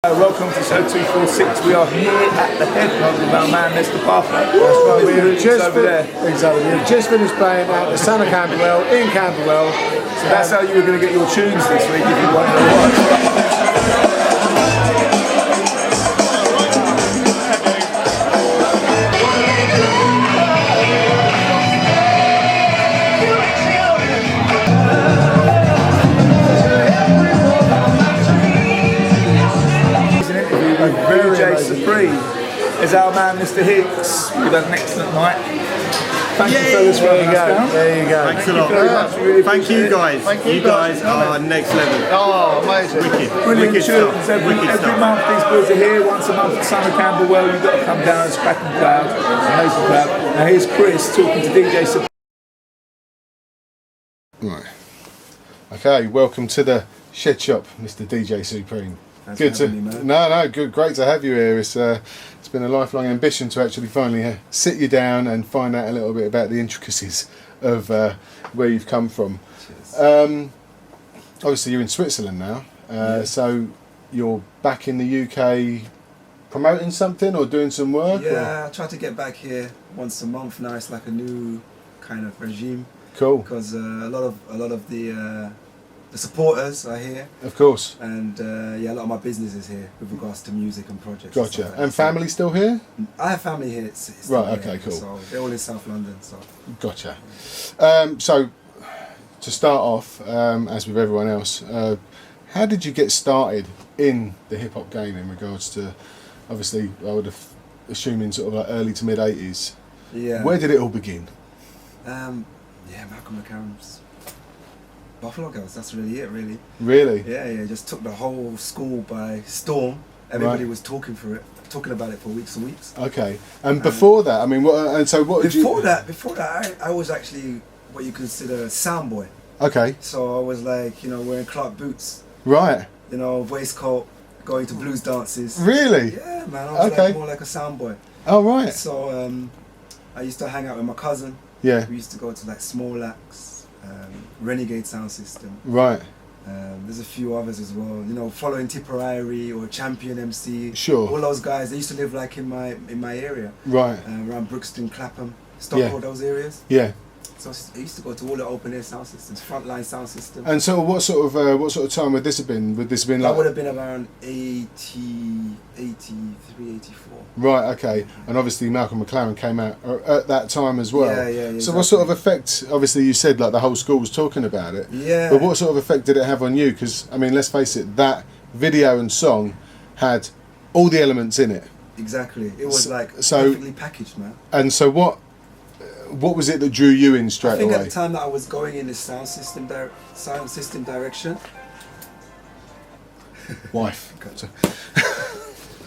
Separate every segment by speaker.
Speaker 1: Welcome to show 246. We are here at the head pub with our man Mr. Parker.
Speaker 2: We've just finished playing at the Son of Camberwell in Camberwell.
Speaker 1: So that's how you were going to get your tunes this week if you wanted to watch. Supreme is our man Mr. Hicks. We've had an excellent night. Thank you fellas for having us down.
Speaker 2: There you go.
Speaker 3: Thanks a lot. Really thank you guys. You guys are next level.
Speaker 2: Oh, amazing.
Speaker 3: Wicked.
Speaker 1: Brilliant
Speaker 3: Wicked
Speaker 1: tunes.
Speaker 3: stuff.
Speaker 1: Every month these boys are here. Once a month at Son of Camberwell. You've got to come down. It's cracking crowd. Amazing crowd. Now here's Chris talking to DJ Supreme.
Speaker 4: Right. Okay, welcome to the Shed Shop, Mr. DJ Supreme.
Speaker 1: Thanks
Speaker 4: good
Speaker 1: for having me, man.
Speaker 4: No, good, great to have you here. It's been a lifelong ambition to actually finally sit you down and find out a little bit about the intricacies of where you've come from. Obviously, you're in Switzerland now, so you're back in the UK promoting something or doing some work.
Speaker 5: Yeah, I try to get back here once a month now. It's like a new kind of regime.
Speaker 4: Cool.
Speaker 5: Because a lot of the supporters are here,
Speaker 4: Of course.
Speaker 5: and a lot of my business is here with regards to music and projects.
Speaker 4: Gotcha.
Speaker 5: Like
Speaker 4: And family still here?
Speaker 5: I have family here. It's
Speaker 4: Right,
Speaker 5: here,
Speaker 4: okay, cool.
Speaker 5: So they're all in South London. So
Speaker 4: Gotcha. So, to start off, as with everyone else, how did you get started in the hip hop game in regards to, obviously, I would have assumed in sort of like early to mid 80s.
Speaker 5: yeah.
Speaker 4: Where did it all begin?
Speaker 5: Malcolm McLaren's Buffalo Girls. That's really it. Really.
Speaker 4: Really?
Speaker 5: Yeah. Just took the whole school by storm. Everybody
Speaker 4: Right.
Speaker 5: was talking about it for weeks and weeks.
Speaker 4: Okay. And before that, I mean, what did you...
Speaker 5: Before that, I was actually what you consider a sound boy.
Speaker 4: Okay.
Speaker 5: So I was like, wearing Clark boots,
Speaker 4: Right.
Speaker 5: waistcoat, going to blues dances.
Speaker 4: Really?
Speaker 5: Yeah, man. I was
Speaker 4: Okay.
Speaker 5: like more like a sound boy.
Speaker 4: Oh, right.
Speaker 5: So I used to hang out with my cousin.
Speaker 4: Yeah.
Speaker 5: We used to go to like Small Axe, Renegade Sound System.
Speaker 4: Right.
Speaker 5: There's a few others as well. Following Tipperary or Champion MC.
Speaker 4: Sure.
Speaker 5: All those guys. They used to live like in my area.
Speaker 4: Right.
Speaker 5: Around Brookston, Clapham, Stockport,
Speaker 4: Yeah.
Speaker 5: those areas.
Speaker 4: Yeah.
Speaker 5: So I used to go to all the open air sound systems, frontline sound system.
Speaker 4: And so what sort of time would this have been? Would this have been like...
Speaker 5: That would have been around 83, 84.
Speaker 4: Right, okay. And obviously Malcolm McLaren came out at that time as well.
Speaker 5: Yeah.
Speaker 4: So what sort of effect, obviously you said like the whole school was talking about it.
Speaker 5: Yeah.
Speaker 4: But what sort of effect did it have on you? Because, I mean, let's face it, that video and song had all the elements in it.
Speaker 5: Exactly. It was
Speaker 4: so-
Speaker 5: perfectly packaged, man.
Speaker 4: And so what was it that drew you in
Speaker 5: I
Speaker 4: straight
Speaker 5: think
Speaker 4: away?
Speaker 5: at the time that I was going in the sound system direction,
Speaker 4: Wife.
Speaker 5: Gotcha.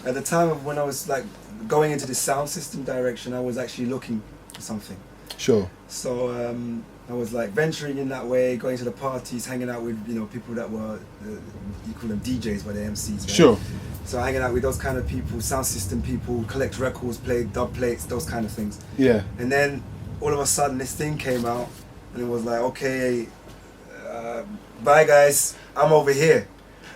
Speaker 5: At the time of when I was like going into the sound system direction, I was actually looking for something.
Speaker 4: Sure.
Speaker 5: So I was like venturing in that way, going to the parties, hanging out with people that were you call them DJs, but they're MCs. Right?
Speaker 4: Sure.
Speaker 5: So hanging out with those kind of people, sound system people, collect records, play dub plates, those kind of things.
Speaker 4: Yeah.
Speaker 5: And then all of a sudden this thing came out, and it was like, okay, bye guys, I'm over here.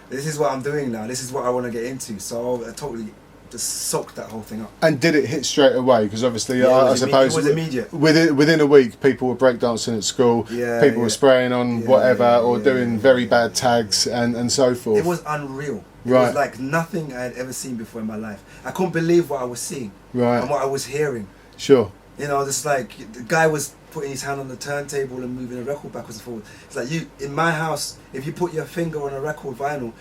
Speaker 5: This is what I'm doing now. This is what I want to get into. So I totally just soaked that whole thing up.
Speaker 4: And did it hit straight away? Because obviously,
Speaker 5: Yeah,
Speaker 4: I suppose
Speaker 5: it was immediate.
Speaker 4: Within a week, people were breakdancing at school.
Speaker 5: Yeah,
Speaker 4: people were spraying on whatever, or doing very bad tags and so forth.
Speaker 5: It was unreal. It
Speaker 4: Right.
Speaker 5: was like nothing I had ever seen before in my life. I couldn't believe what I was seeing
Speaker 4: Right.
Speaker 5: and what I was hearing.
Speaker 4: Sure.
Speaker 5: Just like the guy was putting his hand on the turntable and moving the record backwards and forwards. It's like in my house, if you put your finger on a record vinyl,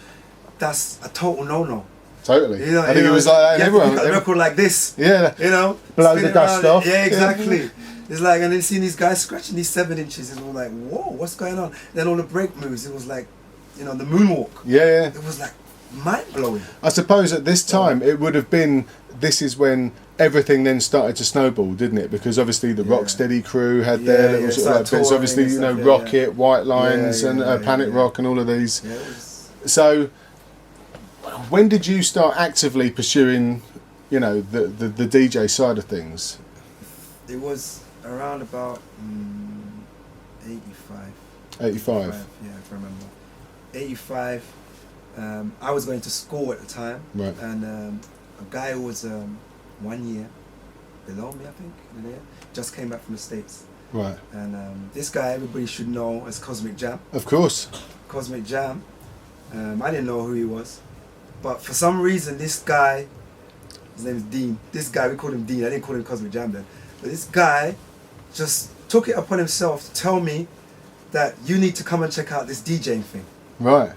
Speaker 5: that's a total no-no.
Speaker 4: Totally. I think it was like that in
Speaker 5: you have to
Speaker 4: everyone.
Speaker 5: put a record like this.
Speaker 4: Yeah. Blow the
Speaker 5: spinning
Speaker 4: dust
Speaker 5: around.
Speaker 4: off.
Speaker 5: Yeah, exactly. It's like, and then seeing these guys scratching these 7 inches, and we're like, whoa, what's going on? Then all the break moves, it was like, the moonwalk.
Speaker 4: Yeah.
Speaker 5: It was like mind blowing.
Speaker 4: I suppose at this time it would have been. This is when everything then started to snowball, didn't it? Because obviously the Rocksteady crew had their little sort of like bits. Obviously, Rocket, White Lines, and Planet Rock, and all of these.
Speaker 5: Yeah, it was...
Speaker 4: So, when did you start actively pursuing, the DJ side of things?
Speaker 5: It was around about 85.
Speaker 4: 85.
Speaker 5: Yeah, if I remember. 85. I was going to school at the time,
Speaker 4: Right.
Speaker 5: and a guy who was 1 year below me, I think, in the year, just came back from the States.
Speaker 4: Right.
Speaker 5: And this guy, everybody should know as Cosmic Jam.
Speaker 4: Of course.
Speaker 5: Cosmic Jam. I didn't know who he was, but for some reason, this guy, his name is Dean. This guy, we called him Dean. I didn't call him Cosmic Jam then, but this guy just took it upon himself to tell me that you need to come and check out this DJing thing.
Speaker 4: Right.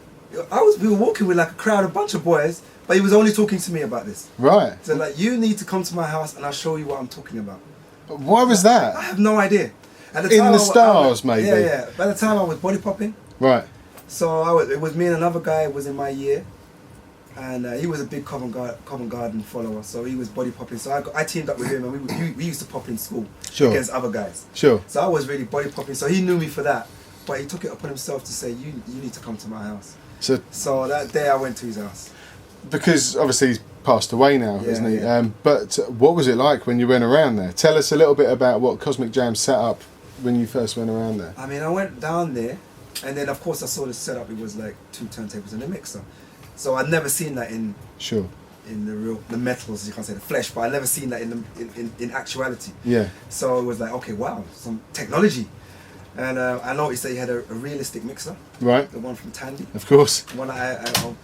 Speaker 5: We were walking with like a crowd, a bunch of boys, but he was only talking to me about this.
Speaker 4: Right.
Speaker 5: So like, you need to come to my house and I'll show you what I'm talking about.
Speaker 4: Why was
Speaker 5: I
Speaker 4: that?
Speaker 5: have no idea. At
Speaker 4: In the
Speaker 5: I
Speaker 4: stars, maybe?
Speaker 5: Yeah, yeah. By the time I was body popping,
Speaker 4: Right.
Speaker 5: so it was me and another guy who was in my year, and he was a big Covent Garden follower, so he was body popping. So I teamed up with him, and we used to pop in school
Speaker 4: Sure.
Speaker 5: against other guys.
Speaker 4: Sure.
Speaker 5: So I was really body popping. So he knew me for that, but he took it upon himself to say, you need to come to my house.
Speaker 4: So
Speaker 5: that day I went to his house.
Speaker 4: because obviously he's passed away now,
Speaker 5: Yeah,
Speaker 4: isn't he?
Speaker 5: yeah.
Speaker 4: But what was it like when you went around there? Tell us a little bit about what Cosmic Jam set up when you first went around there.
Speaker 5: I mean, I went down there, and then of course I saw the setup. It was like 2 turntables and a mixer. So I'd never seen that in
Speaker 4: Sure.
Speaker 5: the metals, you can't say the flesh, but I'd never seen that in actuality.
Speaker 4: Yeah.
Speaker 5: So it was like, okay, wow, some technology. And I noticed that he had a realistic mixer,
Speaker 4: Right.
Speaker 5: the one from Tandy.
Speaker 4: Of course.
Speaker 5: One I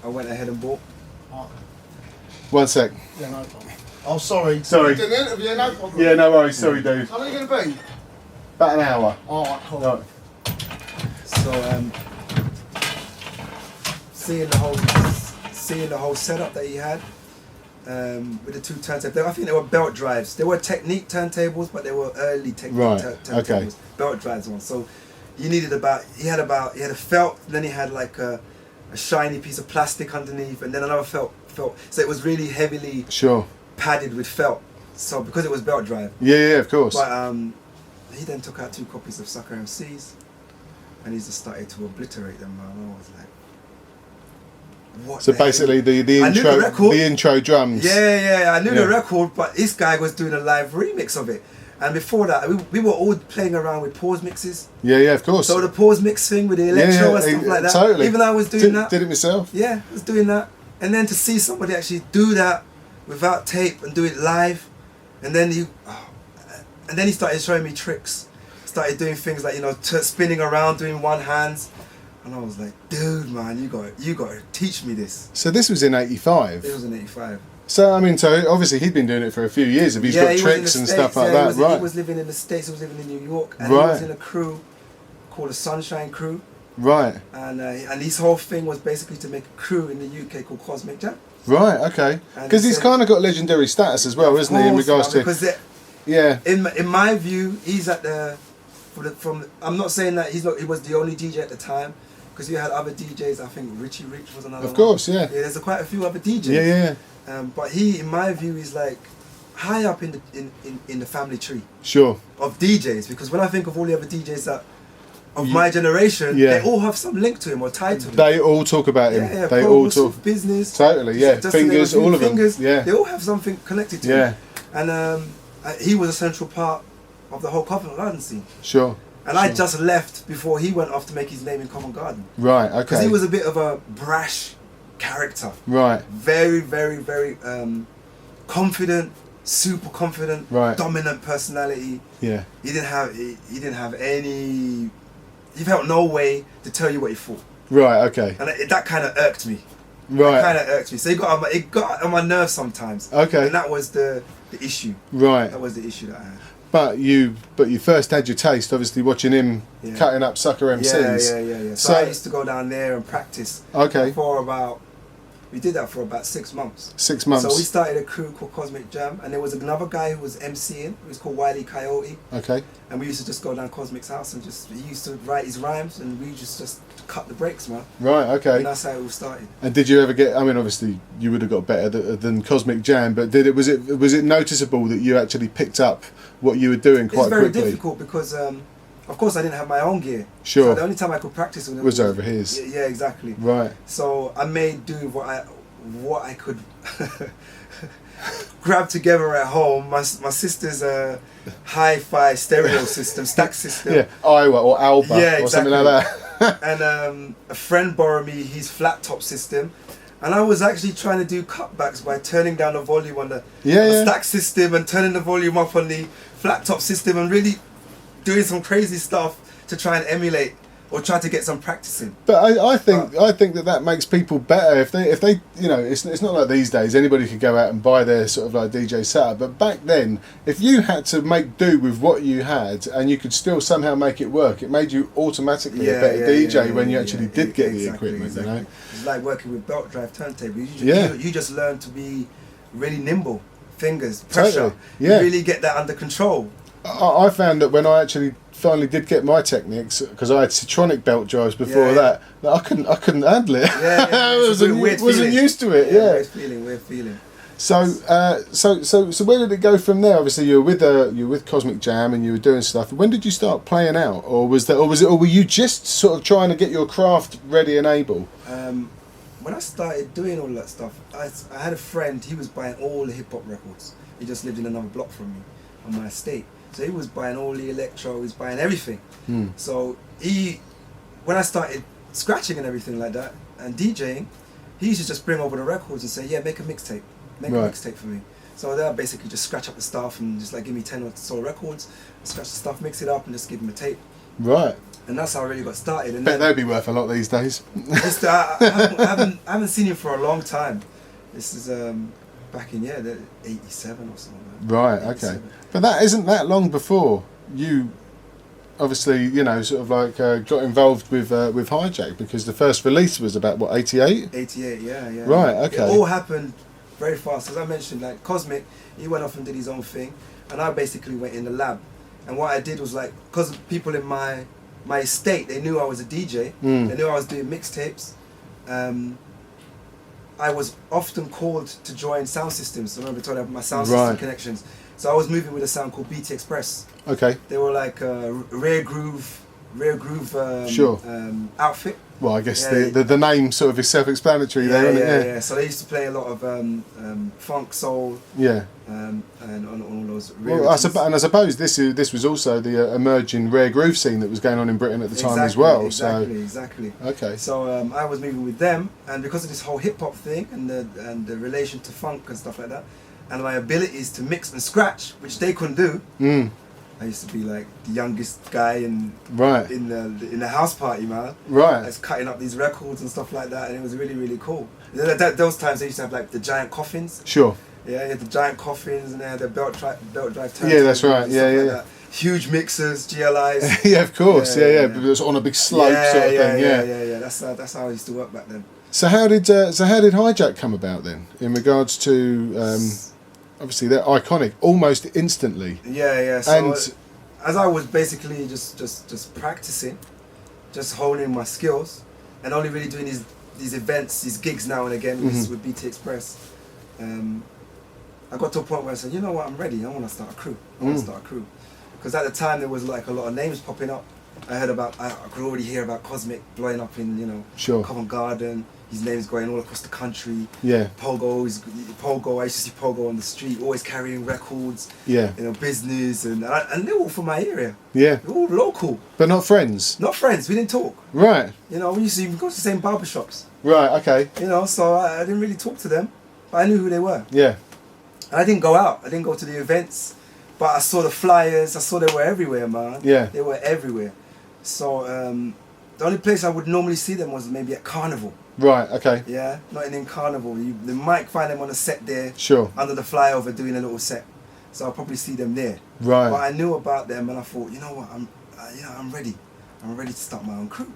Speaker 5: went ahead and bought.
Speaker 4: One sec.
Speaker 2: Yeah, no problem. Oh, sorry.
Speaker 4: Sorry.
Speaker 2: Did an interview, no problem.
Speaker 4: Yeah, no worries. Sorry, dude.
Speaker 2: How long are you going to be?
Speaker 4: About an hour.
Speaker 2: Alright, cool.
Speaker 4: Right.
Speaker 5: So seeing the whole setup that he had with the 2 turntables. I think they were belt drives. They were Technique turntables, but they were early Technique
Speaker 4: Right,
Speaker 5: turntables.
Speaker 4: okay.
Speaker 5: Belt drives ones. So he had a felt, and then he had like a shiny piece of plastic underneath, and then another felt. So it was really heavily
Speaker 4: Sure.
Speaker 5: padded with felt. So because it was belt drive.
Speaker 4: Yeah, yeah, of course.
Speaker 5: But he then took out 2 copies of Sucker MCs, and he just started to obliterate them, man. I was like, what?
Speaker 4: So
Speaker 5: the hell?
Speaker 4: basically, the
Speaker 5: I knew the
Speaker 4: intro,
Speaker 5: record.
Speaker 4: the intro drums.
Speaker 5: Yeah, I knew
Speaker 4: Yeah.
Speaker 5: the record, but this guy was doing a live remix of it. And before that, we were all playing around with pause mixes.
Speaker 4: Yeah, yeah, of course.
Speaker 5: So the pause mix thing with the electro and stuff like that.
Speaker 4: Totally.
Speaker 5: Even I was doing that.
Speaker 4: Did it myself.
Speaker 5: Yeah, I was doing that. And then to see somebody actually do that without tape and do it live, and then he started showing me tricks. Started doing things like, spinning around, doing one hands, and I was like, dude, man, you got to teach me this.
Speaker 4: So this was in '85.
Speaker 5: It was in '85.
Speaker 4: So I mean, so obviously he'd been doing it for a few years. If he's got
Speaker 5: he was in
Speaker 4: tricks
Speaker 5: the
Speaker 4: and
Speaker 5: States,
Speaker 4: stuff like
Speaker 5: yeah,
Speaker 4: that, right?
Speaker 5: He was living in the States. He was living in New York, and he
Speaker 4: Right.
Speaker 5: was in a crew called the Sunshine Crew.
Speaker 4: Right,
Speaker 5: And his whole thing was basically to make a crew in the UK called Cosmic Jam.
Speaker 4: right, okay.
Speaker 5: And
Speaker 4: Because
Speaker 5: he
Speaker 4: he's
Speaker 5: said-
Speaker 4: kind of got legendary status as well,
Speaker 5: Of
Speaker 4: isn't he? In
Speaker 5: course,
Speaker 4: regards
Speaker 5: man,
Speaker 4: to
Speaker 5: because
Speaker 4: yeah,
Speaker 5: in my view, he's at from. I'm not saying that he was the only DJ at the time, because you had other DJs. I think Richie Rich was another.
Speaker 4: of course, yeah,
Speaker 5: Yeah, there's quite a few other DJs.
Speaker 4: yeah, yeah,
Speaker 5: But he, in my view, is like high up in the family tree
Speaker 4: sure,
Speaker 5: of DJs, because when I think of all the other DJs that of my generation,
Speaker 4: Yeah.
Speaker 5: they all have some link to him or tied to him.
Speaker 4: they all talk about him.
Speaker 5: Yeah,
Speaker 4: They
Speaker 5: Pro
Speaker 4: all
Speaker 5: Muscle,
Speaker 4: talk.
Speaker 5: business.
Speaker 4: Totally, yeah.
Speaker 5: Just
Speaker 4: Fingers,
Speaker 5: to name a few,
Speaker 4: all of them.
Speaker 5: Fingers,
Speaker 4: Yeah.
Speaker 5: They all have something connected to
Speaker 4: Yeah.
Speaker 5: him. And he was a central part of the whole Covent Garden scene.
Speaker 4: Sure.
Speaker 5: And I just left before he went off to make his name in Covent Garden.
Speaker 4: Right.
Speaker 5: Because
Speaker 4: Okay.
Speaker 5: he was a bit of a brash character.
Speaker 4: Right.
Speaker 5: Very, very, very confident, super confident,
Speaker 4: Right.
Speaker 5: dominant personality.
Speaker 4: Yeah.
Speaker 5: He didn't have any. He felt no way to tell you what he thought,
Speaker 4: Right. Okay.
Speaker 5: and that kind of irked me.
Speaker 4: Right.
Speaker 5: Kind of irked me. So it got on my nerves sometimes.
Speaker 4: Okay.
Speaker 5: And that was the issue.
Speaker 4: Right.
Speaker 5: That was the issue that I had.
Speaker 4: But you first had your taste, obviously, watching him
Speaker 5: Yeah.
Speaker 4: cutting up sucker MCs.
Speaker 5: Yeah. So I used to go down there and practice.
Speaker 4: Okay.
Speaker 5: We did that for about 6 months.
Speaker 4: 6 months.
Speaker 5: So we started a crew called Cosmic Jam, and there was another guy who was MCing. He was called Wiley Coyote,
Speaker 4: Okay.
Speaker 5: and we used to just go down Cosmic's house and he used to write his rhymes, and we just cut the breaks, man.
Speaker 4: Right.
Speaker 5: And
Speaker 4: Okay.
Speaker 5: that's how it all started.
Speaker 4: And did you ever get? I mean, obviously, you would have got better than Cosmic Jam, but was it noticeable that you actually picked up what you were doing quite
Speaker 5: It's very
Speaker 4: quickly?
Speaker 5: difficult because, of course, I didn't have my own gear.
Speaker 4: Sure.
Speaker 5: So the only time I could practice with him
Speaker 4: Was over his.
Speaker 5: Yeah, exactly.
Speaker 4: Right.
Speaker 5: So I made do with what I could grab together at home. My sister's hi-fi stereo system, stack system.
Speaker 4: Yeah. Iowa or Alba
Speaker 5: Yeah,
Speaker 4: or something like that.
Speaker 5: And a friend borrowed me his flat top system And I was actually trying to do cutbacks by turning down the volume on the
Speaker 4: Yeah.
Speaker 5: stack system and turning the volume up on the flat top system and really doing some crazy stuff to try and emulate or try to get some practice in.
Speaker 4: But I think that makes people better if they you know, it's not like these days anybody could go out and buy their sort of like DJ setup. But back then, if you had to make do with what you had and you could still somehow make it work, it made you automatically a better DJ when you actually did get the equipment.
Speaker 5: Exactly.
Speaker 4: You know,
Speaker 5: it's like working with belt drive turntable. You just learn to be really nimble, fingers, pressure.
Speaker 4: Totally. Yeah.
Speaker 5: You really get that under control.
Speaker 4: I found that when I actually finally did get my Technics, because I had Citronic belt drives before that I couldn't handle it. I wasn't used to it.
Speaker 5: Weird feeling.
Speaker 4: So where did it go from there? Obviously, you were with Cosmic Jam and you were doing stuff. When did you start playing out, or were you just sort of trying to get your craft ready and able?
Speaker 5: When I started doing all that stuff, I had a friend. He was buying all the hip hop records. He just lived in another block from me on my estate. So he was buying all the electro, he was buying everything. So when I started scratching and everything like that, and DJing, he used to just bring over the records and say, yeah, make a mixtape. Make a mixtape for me. So they'll basically just scratch up the stuff and just like give me 10 or so records, scratch the stuff, mix it up and just give him a tape.
Speaker 4: Right.
Speaker 5: And that's how I really got started. And
Speaker 4: bet they'd be worth a lot these days.
Speaker 5: I haven't seen him for a long time. This is back in 87 or something.
Speaker 4: Right,
Speaker 5: 87.
Speaker 4: okay. But that isn't that long before you obviously, you know, sort of like got involved with Hijack, because the first release was about, what, 88?
Speaker 5: 88, yeah.
Speaker 4: Right, okay.
Speaker 5: It all happened very fast. As I mentioned, like Cosmic, he went off and did his own thing, and I basically went in the lab. And what I did was like, because people in my estate, they knew I was a DJ, they knew I was doing mixtapes. I was often called to join sound systems. I remember telling you about my sound system connections. So I was moving with a sound called BT Express.
Speaker 4: Okay.
Speaker 5: They were like a rare groove outfit.
Speaker 4: Well, I guess the name sort of is self-explanatory there, isn't it?
Speaker 5: Yeah. So they used to play a lot of funk, soul.
Speaker 4: Yeah.
Speaker 5: And on all those.
Speaker 4: Well, I suppose this was also the emerging rare groove scene that was going on in Britain at the time as well.
Speaker 5: Exactly.
Speaker 4: Okay.
Speaker 5: So I was moving with them, and because of this whole hip hop thing and the relation to funk and stuff like that, and my abilities to mix and scratch, which they couldn't do. I used to be like the youngest guy in the house party, man.
Speaker 4: Right.
Speaker 5: I was cutting up these records and stuff like that, and it was really, really cool. Those times they used to have like the giant coffins.
Speaker 4: Sure.
Speaker 5: Yeah, you had the giant coffins, and they had the belt drive turntables.
Speaker 4: Yeah, that's right. Yeah.
Speaker 5: Like huge mixers, GLIs.
Speaker 4: Yeah, of course. Yeah. But it was on a big slope sort of thing.
Speaker 5: Yeah. That's how I used to work back then.
Speaker 4: So how did Hijack come about then, in regards to obviously they're iconic almost instantly?
Speaker 5: Yeah. So as I was basically just practicing, just honing my skills, and only really doing these events, these gigs now and again with BT Express, I got to a point where I said, you know what, I'm ready. I want to start a crew. Because at the time there was like a lot of names popping up. I could already hear about Cosmic blowing up in Covent Garden. His name's going all across the country. Yeah. Pogo. I used to see Pogo on the street, always carrying records. Yeah. Business and they're all from my area. Yeah. They're all local.
Speaker 4: But not friends.
Speaker 5: Not friends. We didn't talk.
Speaker 4: Right.
Speaker 5: We used to even go to the same barbershops.
Speaker 4: Right. Okay.
Speaker 5: So I didn't really talk to them, but I knew who they were.
Speaker 4: Yeah.
Speaker 5: And I didn't go out. I didn't go to the events, but I saw the flyers. I saw they were everywhere, man. Yeah. They were everywhere. So the only place I would normally see them was maybe at Carnival.
Speaker 4: Right, okay.
Speaker 5: Yeah, not in Carnival. They might find them on a set there.
Speaker 4: Sure.
Speaker 5: Under the flyover doing a little set. So I'll probably see them there.
Speaker 4: Right.
Speaker 5: But I knew about them and I thought, you know what, I'm ready. I'm ready to start my own crew.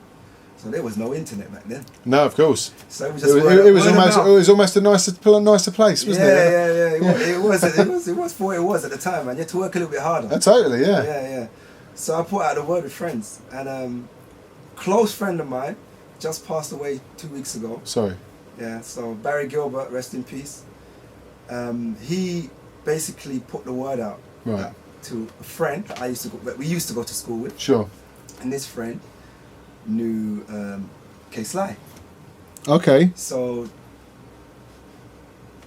Speaker 5: So there was no internet back then.
Speaker 4: No, of course.
Speaker 5: So it was just
Speaker 4: it was almost a nicer place, wasn't it?
Speaker 5: Yeah. It was for what it was at the time, man. You had to work a little bit harder.
Speaker 4: Totally, yeah.
Speaker 5: Yeah. So I put out the word with friends, and close friend of mine just passed away 2 weeks ago. Sorry. Yeah, so Barry Gilbert, rest in peace. He basically put the word out to a friend that we used to go to school with. Sure. And this friend knew K-Sly. Okay. So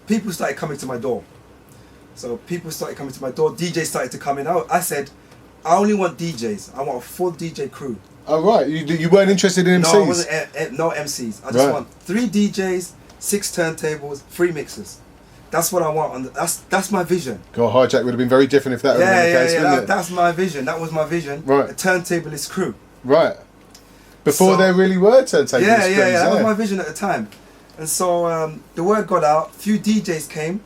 Speaker 5: people started coming to my door. DJs started to come in. I said, I only want DJs. I want a full DJ crew. Oh right, you weren't interested in MCs? No, I wasn't. No MCs. I just want 3 DJs 6 turntables, 3 mixers. That's what I want. That's my vision.
Speaker 4: God, Hijack would have been very different if that would have been the case, wouldn't it?
Speaker 5: That's my vision. That was my vision.
Speaker 4: Right.
Speaker 5: A turntablist crew.
Speaker 4: Right. Before there really were turntables.
Speaker 5: Yeah. That was my vision at the time. And so the word got out. Few DJs came,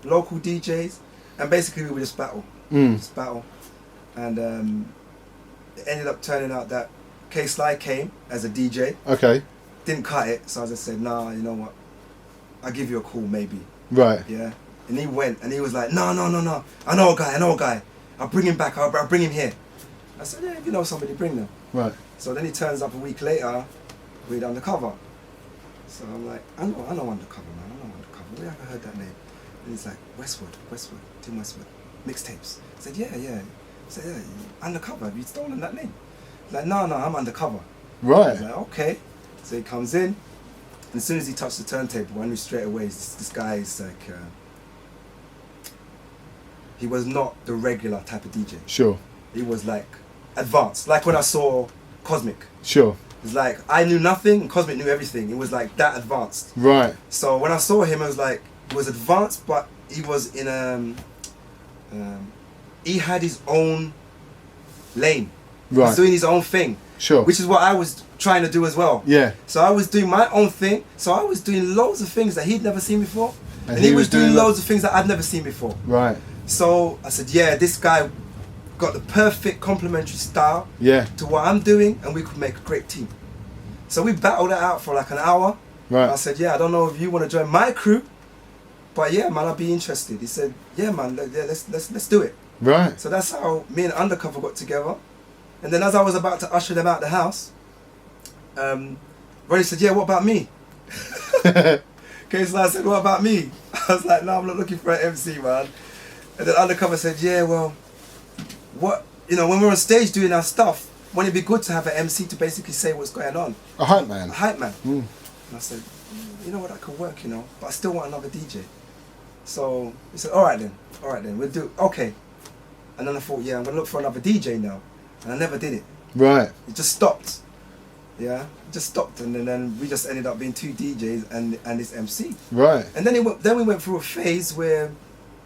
Speaker 5: local DJs, and basically we would just battle. Just battle. And it ended up turning out that K-Sly came as a DJ.
Speaker 4: Okay.
Speaker 5: Didn't cut it, so I just said, nah, you know what? I'll give you a call, maybe.
Speaker 4: Right.
Speaker 5: Yeah. And he went, and he was like, no. I know a guy. I'll bring him back. I'll bring him here. I said, yeah, if you know somebody, bring them.
Speaker 4: Right.
Speaker 5: So then he turns up a week later with Undercover. So I'm like, I know Undercover, man. I know Undercover. Where have I heard that name? And he's like, Westwood, Tim Westwood. Mixtapes. I said, yeah. I said, yeah, Undercover. Have you stolen that name? He's like, no, I'm Undercover.
Speaker 4: Right.
Speaker 5: I was like, okay. So he comes in. And as soon as he touched the turntable, I knew straight away this guy is like, he was not the regular type of DJ.
Speaker 4: Sure.
Speaker 5: He was like advanced. Like when I saw Cosmic.
Speaker 4: Sure.
Speaker 5: It's like I knew nothing and Cosmic knew everything. It was like that advanced.
Speaker 4: Right.
Speaker 5: So when I saw him, I was like, he was advanced, but he was in he had his own lane. He
Speaker 4: Right.
Speaker 5: was doing his own thing.
Speaker 4: Sure.
Speaker 5: Which is what I was trying to do as well.
Speaker 4: Yeah.
Speaker 5: So I was doing my own thing. So I was doing loads of things that he'd never seen before.
Speaker 4: And
Speaker 5: he was doing
Speaker 4: that-
Speaker 5: loads of things that I'd never seen before.
Speaker 4: Right.
Speaker 5: So I said, yeah, this guy got the perfect complementary style
Speaker 4: Yeah.
Speaker 5: to what I'm doing, and we could make a great team. So we battled it out for like an hour.
Speaker 4: Right.
Speaker 5: I said, yeah, I don't know if you want to join my crew, but yeah, man, I'll be interested. He said, yeah, man, let's do it.
Speaker 4: Right.
Speaker 5: So that's how me and Undercover got together. And then as I was about to usher them out the house, Ronnie said, yeah, what about me? Okay, so I said, what about me? I was like, no, I'm not looking for an MC, man. And then Undercover said, yeah, well, when we're on stage doing our stuff, wouldn't it be good to have an MC to basically say what's going on?
Speaker 4: A hype man.
Speaker 5: A hype man.
Speaker 4: Mm.
Speaker 5: And I said, you know what, that could work, but I still want another DJ. So he said, all right then, we'll do, okay. And then I thought, yeah, I'm going to look for another DJ now. And I never did it.
Speaker 4: Right.
Speaker 5: It just stopped. Yeah, it just stopped, and then we just ended up being 2 DJs and this MC.
Speaker 4: Right.
Speaker 5: And then we went through a phase where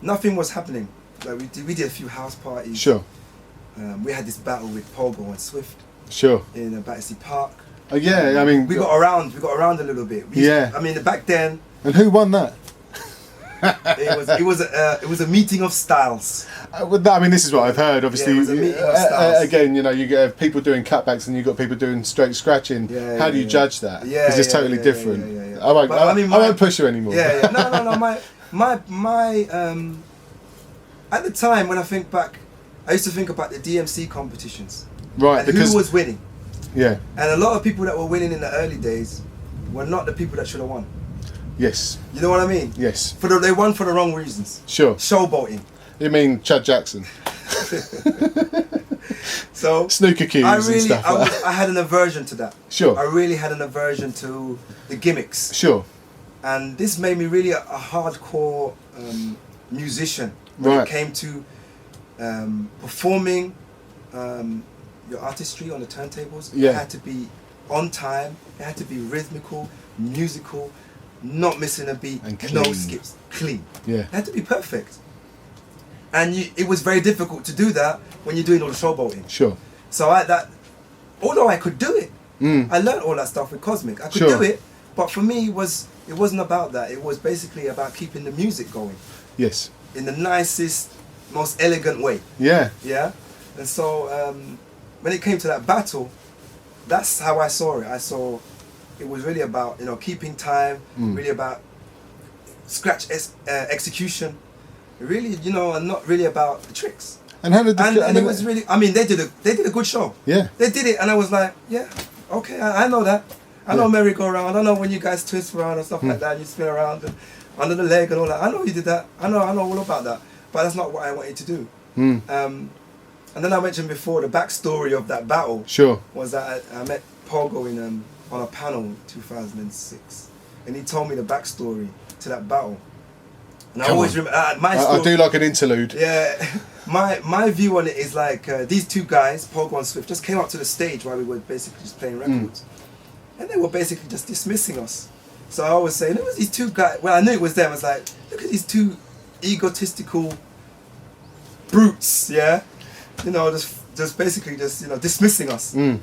Speaker 5: nothing was happening. Like we did a few house parties.
Speaker 4: Sure.
Speaker 5: We had this battle with Pogo and Swift
Speaker 4: Sure.
Speaker 5: in Battersea Park.
Speaker 4: Oh yeah, I mean.
Speaker 5: We got around a little bit. I mean, back then.
Speaker 4: And who won that?
Speaker 5: It was a meeting of styles.
Speaker 4: I mean, this is what I've heard. Obviously,
Speaker 5: Yeah, it was a meeting of styles.
Speaker 4: again, you get people doing cutbacks and you got people doing straight scratching.
Speaker 5: Yeah,
Speaker 4: How do you
Speaker 5: yeah.
Speaker 4: judge that?
Speaker 5: Yeah,
Speaker 4: Because it's
Speaker 5: yeah,
Speaker 4: totally
Speaker 5: yeah,
Speaker 4: different.
Speaker 5: yeah.
Speaker 4: I won't.
Speaker 5: But,
Speaker 4: I won't push you anymore.
Speaker 5: Yeah. No. My at the time when I think back, I used to think about the DMC competitions.
Speaker 4: Right.
Speaker 5: And
Speaker 4: Because
Speaker 5: who was winning?
Speaker 4: Yeah.
Speaker 5: And a lot of people that were winning in the early days were not the people that should have won.
Speaker 4: Yes.
Speaker 5: You know what I mean?
Speaker 4: Yes.
Speaker 5: They won for the wrong reasons.
Speaker 4: Sure.
Speaker 5: Showboating.
Speaker 4: You mean Chad Jackson?
Speaker 5: So
Speaker 4: Snooker cues and stuff.
Speaker 5: I had an aversion to that.
Speaker 4: Sure.
Speaker 5: I really had an aversion to the gimmicks.
Speaker 4: Sure.
Speaker 5: And this made me really a hardcore musician when
Speaker 4: Right.
Speaker 5: it came to performing your artistry on the turntables.
Speaker 4: Yeah.
Speaker 5: It had to be on time. It had to be rhythmical, musical, not missing a beat,
Speaker 4: And
Speaker 5: no
Speaker 4: clean.
Speaker 5: skips, clean.
Speaker 4: Yeah.
Speaker 5: It had to be perfect. And it was very difficult to do that when you're doing all the showboating.
Speaker 4: Sure.
Speaker 5: So although I could do it, I learned all that stuff with Cosmic. I could
Speaker 4: Sure.
Speaker 5: do it, but for me it wasn't about that. It was basically about keeping the music going
Speaker 4: Yes.
Speaker 5: in the nicest, most elegant way.
Speaker 4: Yeah.
Speaker 5: Yeah. And so when it came to that battle, that's how I saw it. I saw it was really about keeping time, really about scratch execution, really and not really about the tricks.
Speaker 4: And how did
Speaker 5: And it was really, I mean, they did a good show.
Speaker 4: Yeah.
Speaker 5: They did it, and I was like, yeah, okay, I know that. I know merry-go-round. I know when you guys twist around and stuff like that, you spin around and under the leg and all that. I know you did that. I know all about that. But that's not what I wanted to do. And then I mentioned before the backstory of that battle.
Speaker 4: Sure.
Speaker 5: Was that I met Pogo on a panel in 2006, and he told me the backstory to that battle. And I always remember
Speaker 4: I do like an interlude.
Speaker 5: Yeah, my view on it is like these 2 guys, Pogo and Swift, just came up to the stage while we were basically just playing records, and they were basically just dismissing us. So I was saying, look at these two guys. Well, I knew it was them. I was like, look at these two egotistical brutes. Yeah, you know, just basically just dismissing us.
Speaker 4: Mm.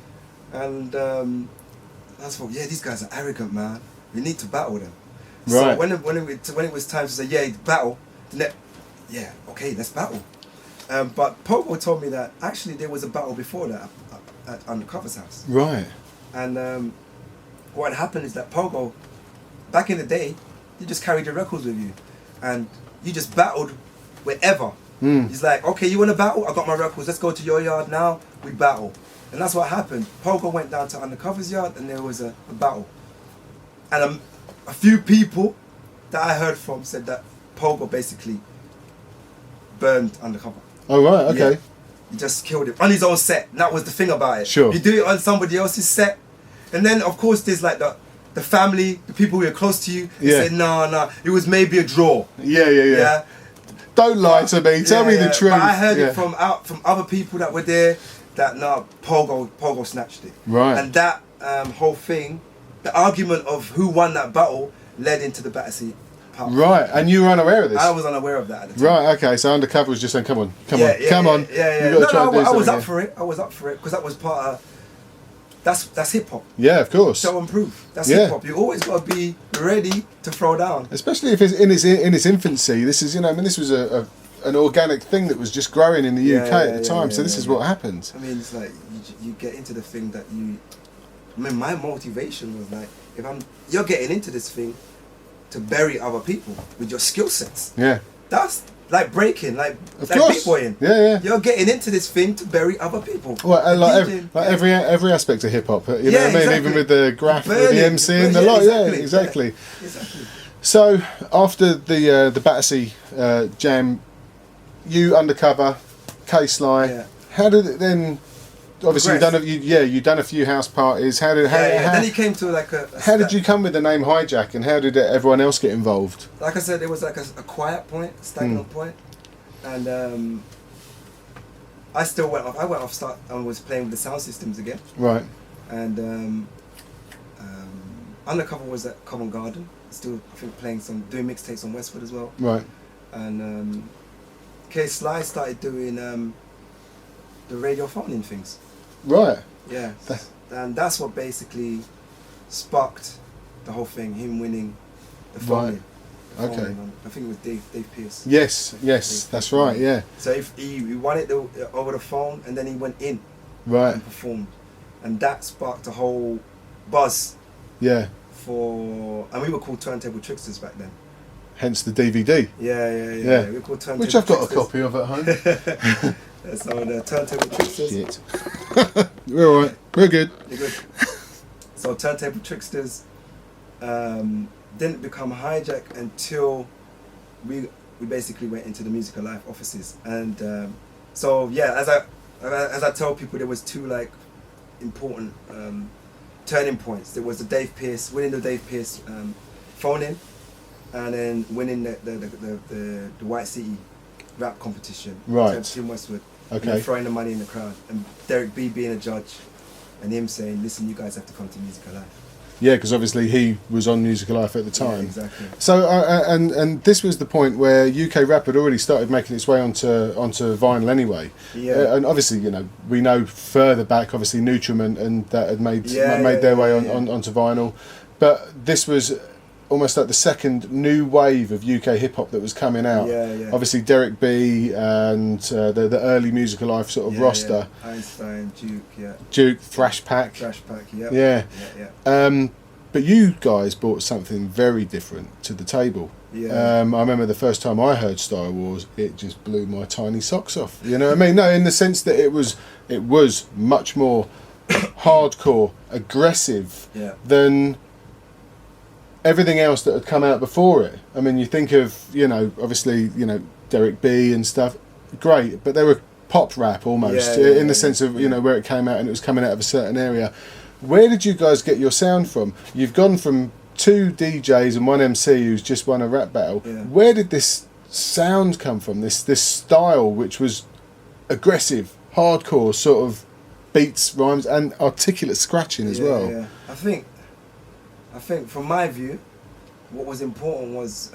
Speaker 5: And I thought, yeah, these guys are arrogant, man. We need to battle them.
Speaker 4: Right.
Speaker 5: So when it was time to say, yeah, battle, yeah, okay, let's battle. But Pogo told me that actually there was a battle before that at Undercover's house.
Speaker 4: Right.
Speaker 5: And what had happened is that Pogo, back in the day, you just carried your records with you, and you just battled wherever.
Speaker 4: Mm.
Speaker 5: He's like, okay, you want to battle? I got my records. Let's go to your yard now. We battle. And that's what happened. Pogo went down to Undercover's yard, and there was a battle. And a few people that I heard from said that Pogo basically burned Undercover.
Speaker 4: Oh right, okay.
Speaker 5: Yeah. He just killed him on his own set. And that was the thing about it.
Speaker 4: Sure.
Speaker 5: You do it on somebody else's set, and then of course there's like the family, the people who are close to you. They say no, it was maybe a draw.
Speaker 4: Yeah. Don't lie to me. Tell me the truth.
Speaker 5: But I heard it from other people that were there that Pogo snatched it.
Speaker 4: Right.
Speaker 5: And that whole thing, the argument of who won that battle led into the Battersea part.
Speaker 4: Right, and you were unaware of this?
Speaker 5: I was unaware of that at the time.
Speaker 4: Right, okay, so Undercover was just saying, come on.
Speaker 5: Yeah.
Speaker 4: You gotta
Speaker 5: No,
Speaker 4: try and do
Speaker 5: I was
Speaker 4: something
Speaker 5: up for it. I was up for it because that was part of. That's hip hop.
Speaker 4: Yeah, of course.
Speaker 5: Show and prove. That's
Speaker 4: Yeah.
Speaker 5: hip hop. You always got to be ready to throw down.
Speaker 4: Especially if it's in its infancy. This is, this was an organic thing that was just growing in the UK at the time. So this is what happened.
Speaker 5: I mean, it's like you get into the thing that you. I mean, my motivation was like, you're getting into this thing to bury other people with your skill sets.
Speaker 4: Yeah.
Speaker 5: That's like breaking, like
Speaker 4: course.
Speaker 5: beatboying.
Speaker 4: Yeah.
Speaker 5: You're getting into this thing to bury other people.
Speaker 4: Well, every aspect of hip hop, you know what I mean?
Speaker 5: Exactly.
Speaker 4: Even with the graph, with
Speaker 5: Burning,
Speaker 4: the MC and the
Speaker 5: yeah,
Speaker 4: lot.
Speaker 5: exactly,
Speaker 4: Yeah, exactly.
Speaker 5: Yeah, exactly.
Speaker 4: So after the Battersea jam, you Undercover, K-Sly,
Speaker 5: Yeah.
Speaker 4: how did it then? Obviously, you've done a few house parties. How
Speaker 5: Then he came to like a
Speaker 4: how did you come with the name Hijack, and how did everyone else get involved?
Speaker 5: Like I said, it was like a quiet point, stagnant point, and I still went off. I went off start and was playing with the sound systems again.
Speaker 4: Right.
Speaker 5: And Undercover was at Covent Garden, still I think doing mixtapes on Westwood as well.
Speaker 4: Right.
Speaker 5: And K-Sly started doing the radio phoning things.
Speaker 4: Right.
Speaker 5: Yeah. And that's what basically sparked the whole thing, him winning the phoning.
Speaker 4: Right. Okay.
Speaker 5: I think it was Dave Pearce.
Speaker 4: Yes, that's right, yeah.
Speaker 5: So if he won it over the phone, and then he went in
Speaker 4: Right.
Speaker 5: and performed. And that sparked a whole buzz
Speaker 4: Yeah.
Speaker 5: and we were called Turntable Tricksters back then.
Speaker 4: Hence the DVD.
Speaker 5: Yeah. We were called Turntable
Speaker 4: Which I've got a
Speaker 5: Tricksters.
Speaker 4: copy of at home.
Speaker 5: So the Turntable Tricksters.
Speaker 4: Shit. We're alright. We're good.
Speaker 5: You're good. So Turntable Tricksters didn't become Hijack until we basically went into the Musical Life offices. And so yeah, as I tell people, there was two like important turning points. There was winning the Dave Pearce phone-in, and then winning the White City rap competition.
Speaker 4: Right.
Speaker 5: Team Westwood.
Speaker 4: Okay.
Speaker 5: And throwing the money in the crowd, and Derek B being a judge, and him saying, "Listen, you guys have to come to Musical Life."
Speaker 4: Yeah, because obviously he was on Musical Life at the time.
Speaker 5: Yeah, exactly.
Speaker 4: So and this was the point where UK rap had already started making its way onto vinyl anyway.
Speaker 5: Yeah.
Speaker 4: And obviously, we know further back, obviously Nutriment and that had made their way onto vinyl, but this was almost like the second new wave of UK hip hop that was coming out.
Speaker 5: Yeah.
Speaker 4: Obviously Derek B and the early Musical Life sort of roster.
Speaker 5: Yeah. Einstein,
Speaker 4: Duke, Thrash Pack.
Speaker 5: Yeah.
Speaker 4: But you guys brought something very different to the table.
Speaker 5: Yeah.
Speaker 4: I remember the first time I heard Star Wars, it just blew my tiny socks off. You know what I mean? No, in the sense that it was much more hardcore, aggressive than everything else that had come out before it. I mean, you think of, obviously, Derek B and stuff, great, but they were pop rap almost, in the sense of, where it came out and it was coming out of a certain area. Where did you guys get your sound from? You've gone from 2 DJs and 1 MC who's just won a rap battle.
Speaker 5: Yeah.
Speaker 4: Where did this sound come from? This style, which was aggressive, hardcore, sort of beats, rhymes, and articulate scratching as well.
Speaker 5: Yeah. I think from my view, what was important was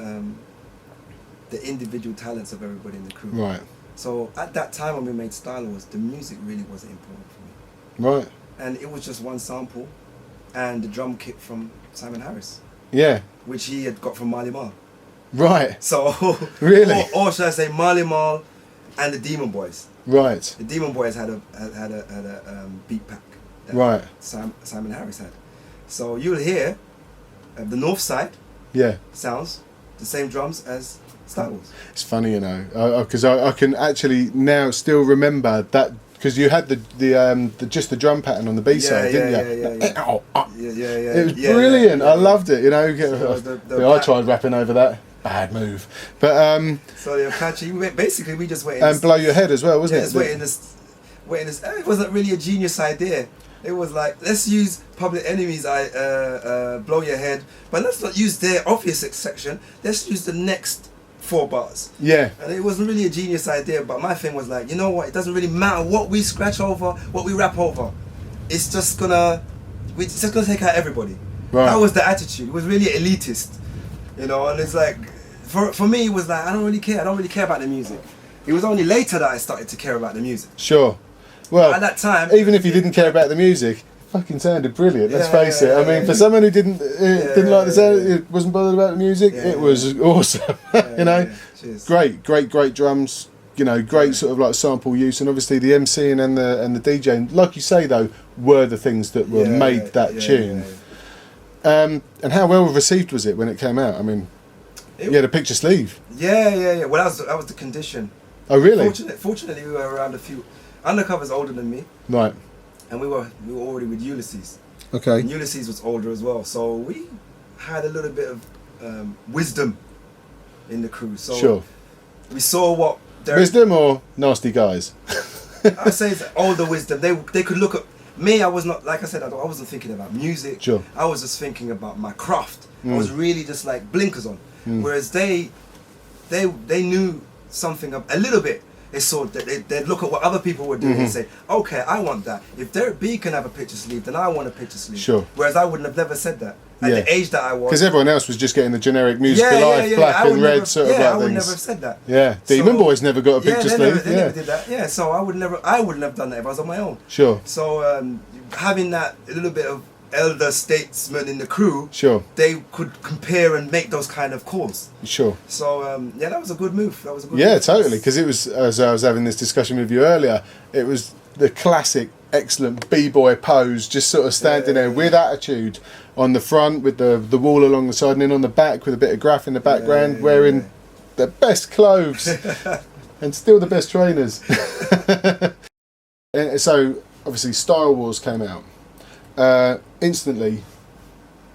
Speaker 5: the individual talents of everybody in the crew.
Speaker 4: Right.
Speaker 5: So at that time when we made Style Wars, the music really wasn't important for me.
Speaker 4: Right.
Speaker 5: And it was just one sample and the drum kit from Simon Harris,
Speaker 4: Yeah.
Speaker 5: which he had got from Marley Marl.
Speaker 4: Right.
Speaker 5: So,
Speaker 4: Really?
Speaker 5: or should I say Marley Marl and the Demon Boys.
Speaker 4: Right.
Speaker 5: The Demon Boys had a beat pack that
Speaker 4: Right.
Speaker 5: Simon Harris had. So you'll hear the North Side
Speaker 4: Yeah.
Speaker 5: sounds the same drums as Star Wars.
Speaker 4: It's funny, you know, because I can actually now still remember that, because you had the just the drum pattern on the B side, didn't you?
Speaker 5: Yeah.
Speaker 4: It was brilliant. I loved it. You know, I tried rapping over that. Bad move, but
Speaker 5: so the Apache, basically we just went
Speaker 4: and blow your head as well, wasn't it?
Speaker 5: Just waiting this. It wasn't really a genius idea. It was like, let's use Public Enemy's blow your head, but let's not use their obvious section. Let's use the next 4 bars.
Speaker 4: Yeah.
Speaker 5: And it wasn't really a genius idea, but my thing was like, you know what? It doesn't really matter what we scratch over, what we rap over. It's just gonna take out everybody.
Speaker 4: Right.
Speaker 5: That was the attitude. It was really elitist, you know. And it's like, for me, it was like, I don't really care. I don't really care about the music. It was only later that I started to care about the music.
Speaker 4: Sure. Well,
Speaker 5: at that time,
Speaker 4: even if you didn't care about the music, it fucking sounded brilliant. Let's face it. I mean, for someone who didn't like the sound, it wasn't bothered about the music. It was awesome. You know,
Speaker 5: Cheers.
Speaker 4: great drums. You know, great sort of like sample use, and obviously the MCing and the DJing, like you say though, were the things that were made that tune. And how well received was it when it came out? I mean, you had a picture sleeve.
Speaker 5: Yeah. Well, that was the condition.
Speaker 4: Oh really?
Speaker 5: Fortunately, we were around a few undercovers older than me.
Speaker 4: Right.
Speaker 5: And we were already with Ulysses.
Speaker 4: Okay.
Speaker 5: And Ulysses was older as well, so we had a little bit of wisdom in the crew. So
Speaker 4: sure.
Speaker 5: We saw what
Speaker 4: wisdom or nasty guys.
Speaker 5: I say it's older wisdom. They could look at me. I was not, like I said, I wasn't thinking about music.
Speaker 4: Sure.
Speaker 5: I was just thinking about my craft. I was really just like blinkers on. Whereas they knew something a little bit. They saw that they'd look at what other people were doing and say, okay, I want that. If Derek B can have a picture sleeve, then I want a picture sleeve.
Speaker 4: Sure.
Speaker 5: Whereas I wouldn't have never said that at the age that I was.
Speaker 4: Because everyone else was just getting the generic musical life, black and red sort of like
Speaker 5: I
Speaker 4: things.
Speaker 5: would never have said that.
Speaker 4: Yeah. Demon Boys never got a picture sleeve.
Speaker 5: They never did that. Yeah. So I wouldn't have done that if I was on my own.
Speaker 4: Sure.
Speaker 5: So having that a little bit of elder statesman in the crew,
Speaker 4: sure,
Speaker 5: they could compare and make those kind of calls.
Speaker 4: Sure.
Speaker 5: So that was a good move. That was a good
Speaker 4: yeah,
Speaker 5: move.
Speaker 4: totally. Because it was, as I was having this discussion with you earlier, it was the classic, excellent b-boy pose, just sort of standing there with attitude on the front, with the wall along the side, and then on the back with a bit of graph in the background, wearing the best clothes and still the best trainers. And so obviously Style Wars came out. Instantly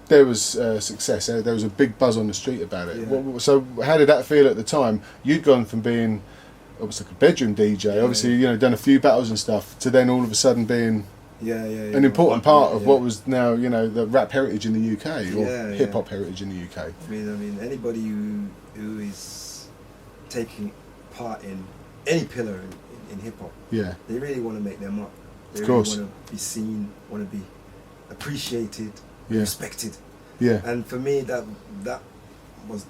Speaker 4: there was success. There was a big buzz on the street about it. So how did that feel at the time? You'd gone from being almost like a bedroom DJ, obviously you know, done a few battles and stuff, to then all of a sudden being an important part of what was now, you know, the rap heritage in the UK, or hip hop heritage in the UK.
Speaker 5: I mean anybody who is taking part in any pillar in hip hop, they really want to make their mark. They really want to be seen, want to be appreciated, respected. And for me, that was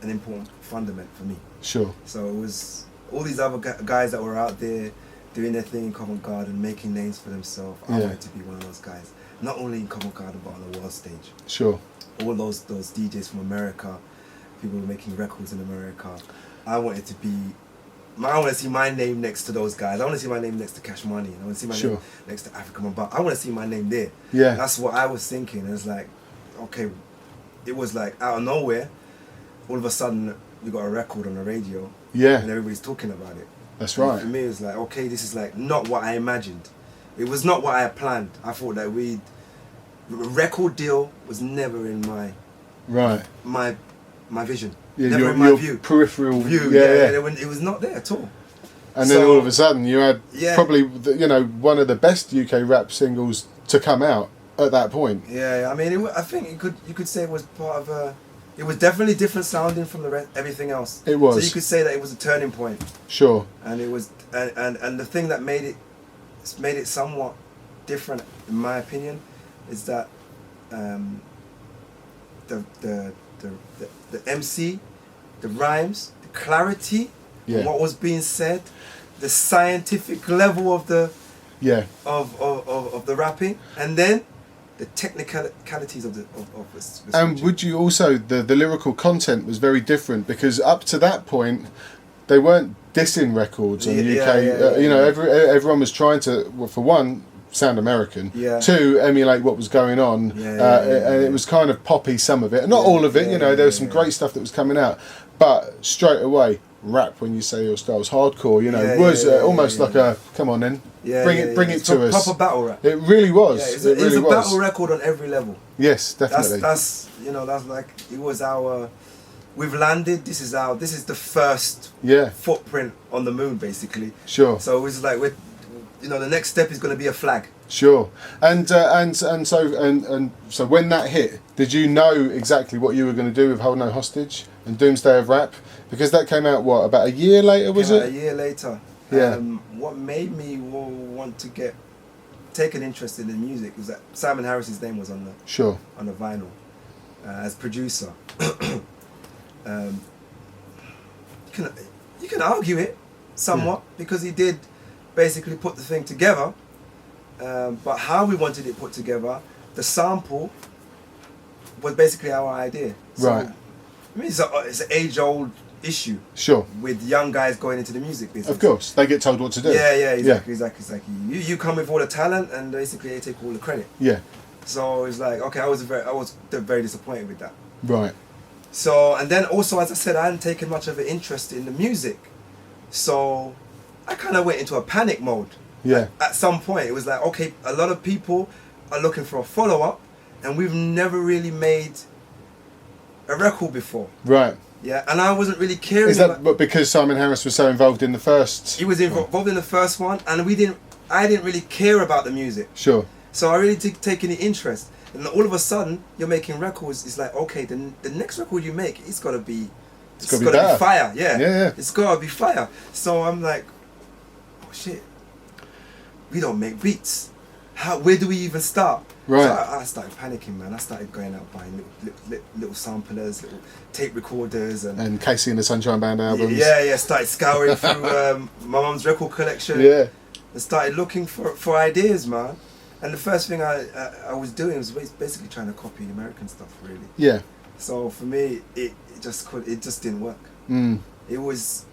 Speaker 5: an important fundament for me.
Speaker 4: Sure.
Speaker 5: So it was all these other guys that were out there doing their thing in Covent Garden, making names for themselves. I wanted to be one of those guys, not only in Covent Garden but on the world stage.
Speaker 4: Sure.
Speaker 5: All those DJs from America, people were making records in America. I wanted to see my name next to those guys. I want to see my name next to Cash Money. I want to see my name next to African Mamba. I want to see my name there.
Speaker 4: Yeah.
Speaker 5: That's what I was thinking. It was like, okay, it was like out of nowhere, all of a sudden we got a record on the radio.
Speaker 4: Yeah.
Speaker 5: And everybody's talking about it.
Speaker 4: That's right.
Speaker 5: And for me, it was like, okay, this is like not what I imagined. It was not what I had planned. I thought that record deal was never in my vision.
Speaker 4: Yeah,
Speaker 5: never in my view.
Speaker 4: Peripheral
Speaker 5: view. It was not there at all.
Speaker 4: And then all of a sudden you had probably one of the best UK rap singles to come out at that point.
Speaker 5: Yeah, I mean, I think you could say it was part of a. It was definitely different sounding from everything else.
Speaker 4: It was.
Speaker 5: So you could say that it was a turning point.
Speaker 4: Sure.
Speaker 5: And it was, and the thing that made it somewhat different, in my opinion, is that the the MC, the rhymes, the clarity,
Speaker 4: Yeah.
Speaker 5: what was being said, the scientific level of the
Speaker 4: Yeah.
Speaker 5: of the rapping, and then the technicalities of the
Speaker 4: And would you also, the lyrical content was very different, because up to that point they weren't dissing records on UK. You know, everyone was trying to, well, for one, sound American.
Speaker 5: Yeah.
Speaker 4: Two, emulate what was going on. And it was kind of poppy, some of it, and not all of it. You know, there was some great stuff that was coming out, but straight away, rap, when you say your style's hardcore, you know, was almost like a come on then, bring it to us.
Speaker 5: Proper battle rap.
Speaker 4: It really was.
Speaker 5: Yeah, it was a battle record on every level.
Speaker 4: Yes, definitely.
Speaker 5: That's you know, that's like, it was our. We've landed. This is the first footprint on the moon, basically.
Speaker 4: Sure.
Speaker 5: So it was like, you know, the next step is going to be a flag.
Speaker 4: Sure. And so when that hit, did you know exactly what you were going to do with Hold No Hostage and Doomsday of Rap? Because that came out, what, about a year later, was it?
Speaker 5: A year later.
Speaker 4: Yeah.
Speaker 5: What made me want to take an interest in the music was that Simon Harris's name was on the vinyl as producer. You can argue it somewhat, because he did basically put the thing together, but how we wanted it put together, the sample was basically our idea. So,
Speaker 4: right.
Speaker 5: I mean, it's an age-old issue.
Speaker 4: Sure.
Speaker 5: With young guys going into the music business.
Speaker 4: Of course, they get told what to do.
Speaker 5: Yeah, exactly. You come with all the talent, and basically they take all the credit.
Speaker 4: Yeah.
Speaker 5: So it's like, okay, I was very disappointed with that.
Speaker 4: Right.
Speaker 5: So, and then also, as I said, I hadn't taken much of an interest in the music, so I kind of went into a panic mode.
Speaker 4: Yeah.
Speaker 5: At some point, it was like, okay, a lot of people are looking for a follow-up, and we've never really made a record before.
Speaker 4: Right.
Speaker 5: Yeah, and I wasn't really caring.
Speaker 4: Is that but because Simon Harris was so involved in the first?
Speaker 5: He was involved in the first one, and I didn't really care about the music.
Speaker 4: Sure.
Speaker 5: So I really didn't take any interest. And all of a sudden, you're making records. It's like, okay, the next record you make, it's gotta be fire. Yeah. It's gotta be fire. So I'm like, oh shit, we don't make beats. Where do we even start?
Speaker 4: Right.
Speaker 5: So I started panicking, man. I started going out buying little samplers, little tape recorders, and
Speaker 4: Casey and the Sunshine Band albums.
Speaker 5: Yeah. Started scouring through my mum's record collection.
Speaker 4: Yeah.
Speaker 5: And started looking for ideas, man. And the first thing I was doing was basically trying to copy American stuff, really.
Speaker 4: Yeah.
Speaker 5: So for me, it just didn't work.
Speaker 4: Mm.
Speaker 5: It was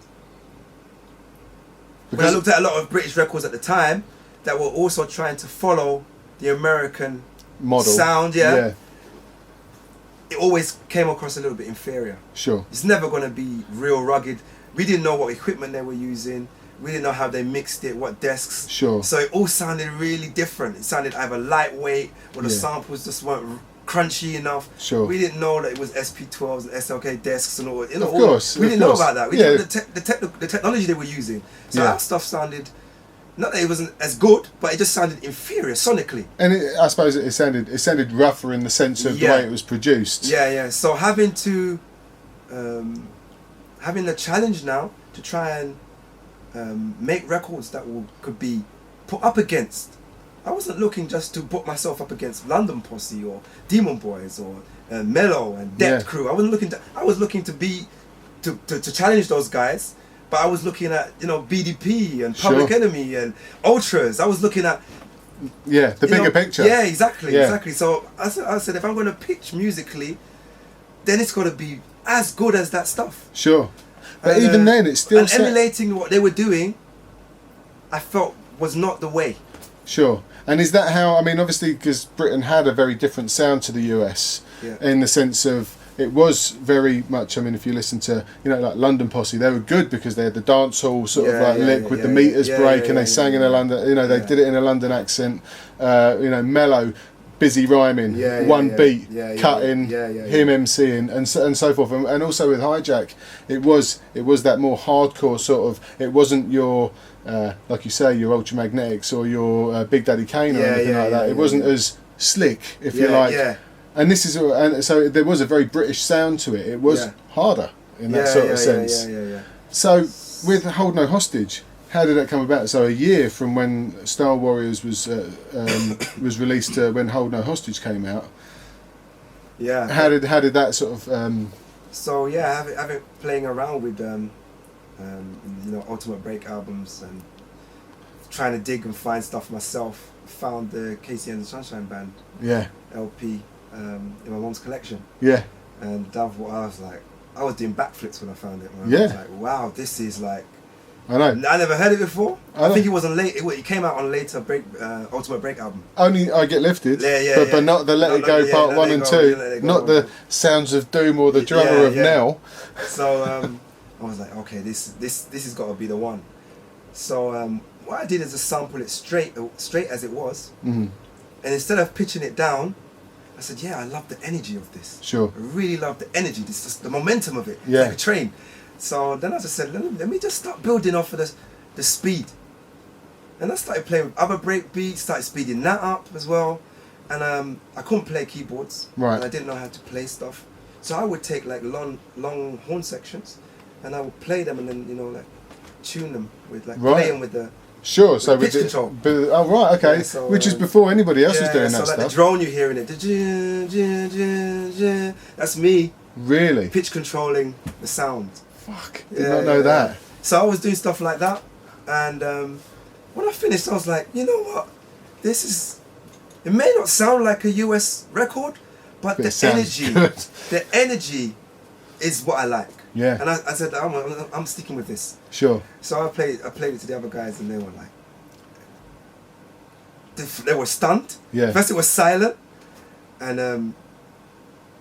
Speaker 4: Because
Speaker 5: when I looked at a lot of British records at the time that were also trying to follow the American
Speaker 4: model
Speaker 5: sound. Yeah. It always came across a little bit inferior.
Speaker 4: Sure.
Speaker 5: It's never going to be real rugged. We didn't know what equipment they were using. We didn't know how they mixed it, what desks.
Speaker 4: Sure.
Speaker 5: So it all sounded really different. It sounded either lightweight, or the samples just weren't crunchy enough.
Speaker 4: Sure.
Speaker 5: We didn't know that it was SP12s and SLK desks and all. You know,
Speaker 4: Of course.
Speaker 5: we didn't know about that. We
Speaker 4: Yeah.
Speaker 5: didn't know the technology they were using. So
Speaker 4: Yeah.
Speaker 5: our stuff sounded, not that it wasn't as good, but it just sounded inferior sonically.
Speaker 4: And I suppose it sounded rougher in the sense of the way it was produced.
Speaker 5: Yeah. So having the challenge now to try and make records that could be put up against. I wasn't looking just to put myself up against London Posse or Demon Boys or Mellow and Death Crew. I was looking to challenge those guys, but I was looking at, you know, BDP and Public Enemy and Ultras. I was looking at
Speaker 4: the bigger picture.
Speaker 5: Yeah, exactly. So I said, if I'm going to pitch musically, then it's got to be as good as that stuff.
Speaker 4: Sure. But even then, it's still...
Speaker 5: emulating what they were doing, I felt, was not the way.
Speaker 4: Sure. And is that how... I mean, obviously, because Britain had a very different sound to the US, in the sense of... It was very much... I mean, if you listen to, you know, like London Posse, they were good because they had the dance hall sort of like lick with the meters break, and they sang in a London... You know, they did it in a London accent. You know, Mellow... busy rhyming, one beat, cutting, him MCing, and so forth, and also with Hijack, it was that more hardcore sort of. It wasn't your, like you say, your Ultramagnetics or your Big Daddy Kane or anything like that. It wasn't as slick, if you like. And this is, and so there was a very British sound to it. It was harder in that sort of sense. So with Hold No Hostage, how did that come about? So a year from when Star Warriors was released to when Hold No Hostage came out.
Speaker 5: Yeah.
Speaker 4: How did that sort of?
Speaker 5: So yeah, having playing around with Ultimate Break albums and trying to dig and find stuff myself. Found the Casey and the Sunshine Band
Speaker 4: Yeah.
Speaker 5: LP in my mom's collection,
Speaker 4: Yeah.
Speaker 5: and that what I was like. I was doing backflips when I found it. Man.
Speaker 4: Yeah.
Speaker 5: I was like, wow, this is like.
Speaker 4: I know.
Speaker 5: I never heard it before.
Speaker 4: I
Speaker 5: I think it was on late. It came out on later Ultimate Break album.
Speaker 4: Only I Get Lifted,
Speaker 5: Yeah,
Speaker 4: but not the Let It Go part
Speaker 5: Let
Speaker 4: 1
Speaker 5: It
Speaker 4: and
Speaker 5: Go,
Speaker 4: 2,
Speaker 5: Let It Go.
Speaker 4: not the Sounds of Doom or the drummer of Nell.
Speaker 5: So I was like, okay, this has got to be the one. So what I did is just sample it straight as it was,
Speaker 4: Mhm.
Speaker 5: and instead of pitching it down, I said, yeah, I love the energy of this.
Speaker 4: Sure.
Speaker 5: I really love the energy. This just the momentum of it.
Speaker 4: Yeah.
Speaker 5: Like a train. So then I just said, let me just start building off of the speed. And I started playing with other break beats, started speeding that up as well. And I couldn't play keyboards.
Speaker 4: Right.
Speaker 5: And I didn't know how to play stuff. So I would take like long horn sections and I would play them and then, like tune them with like
Speaker 4: Right.
Speaker 5: playing with the
Speaker 4: Sure, so
Speaker 5: pitch
Speaker 4: with
Speaker 5: control.
Speaker 4: Oh right, okay.
Speaker 5: Yeah, so,
Speaker 4: Which is before anybody else was doing
Speaker 5: so
Speaker 4: that
Speaker 5: like
Speaker 4: stuff.
Speaker 5: the drone you hear in it. That's me
Speaker 4: Really?
Speaker 5: pitch controlling the sound.
Speaker 4: Fuck. Did not know that.
Speaker 5: So I was doing stuff like that, and when I finished, I was like, you know what? It may not sound like a US record, but
Speaker 4: But it
Speaker 5: the
Speaker 4: sounds
Speaker 5: energy,
Speaker 4: good.
Speaker 5: the energy is what I like.
Speaker 4: Yeah.
Speaker 5: And I said, I'm sticking with this.
Speaker 4: Sure.
Speaker 5: So I played it to the other guys, and they were like, they were stunned.
Speaker 4: Yeah.
Speaker 5: First it was silent, and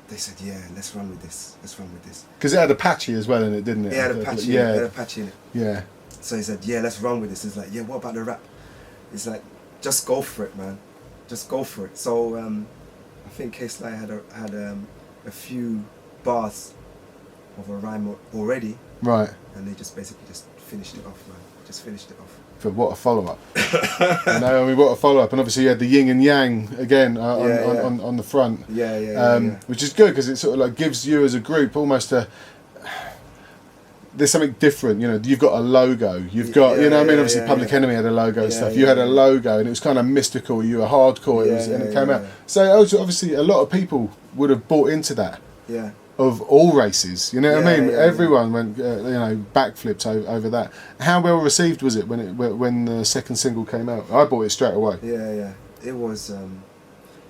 Speaker 5: they said, yeah, let's run with this. Let's run with this.
Speaker 4: Because it had Apache as well in it, didn't it?
Speaker 5: It had Apache.
Speaker 4: Yeah.
Speaker 5: It had Apache in it.
Speaker 4: Yeah.
Speaker 5: So he said, yeah, let's run with this. He's like, yeah, what about the rap? He's like, just go for it, man. Just go for it. So I think K-Sly had a few bars of a rhyme already,
Speaker 4: Right.
Speaker 5: and they just basically just finished it off, man. Just finished it off.
Speaker 4: For what a follow up. What a follow up. And obviously you had the yin and yang again on the front.
Speaker 5: Yeah.
Speaker 4: Which is good because it sort of like gives you as a group almost there's something different, you've got a logo, you've got, obviously Public Enemy had a logo and stuff, you had a logo and it was kind of mystical, you were hardcore, and it came out. So obviously a lot of people would have bought into that.
Speaker 5: Yeah.
Speaker 4: Of all races, you know what I mean?
Speaker 5: Yeah.
Speaker 4: Everyone went, backflipped over that. How well received was it when the second single came out? I bought it straight away.
Speaker 5: Yeah. It was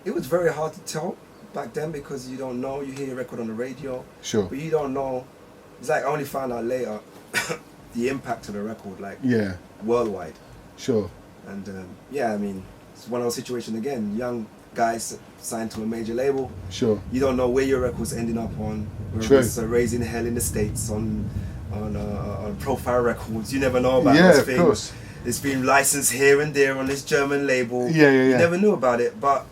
Speaker 5: very hard to tell back then because you don't know. You hear your record on the radio,
Speaker 4: Sure.
Speaker 5: but you don't know. It's like I only found out later the impact of the record, like worldwide.
Speaker 4: Sure.
Speaker 5: And I mean, it's one of those situations again. Young guys signed to a major label.
Speaker 4: Sure.
Speaker 5: You don't know where your record's ending up on.
Speaker 4: True.
Speaker 5: It's Raising Hell in the States on Profile Records. You never know about those
Speaker 4: Yeah, of
Speaker 5: things.
Speaker 4: course.
Speaker 5: It's been licensed here and there on this German label.
Speaker 4: Yeah.
Speaker 5: You never knew about it, but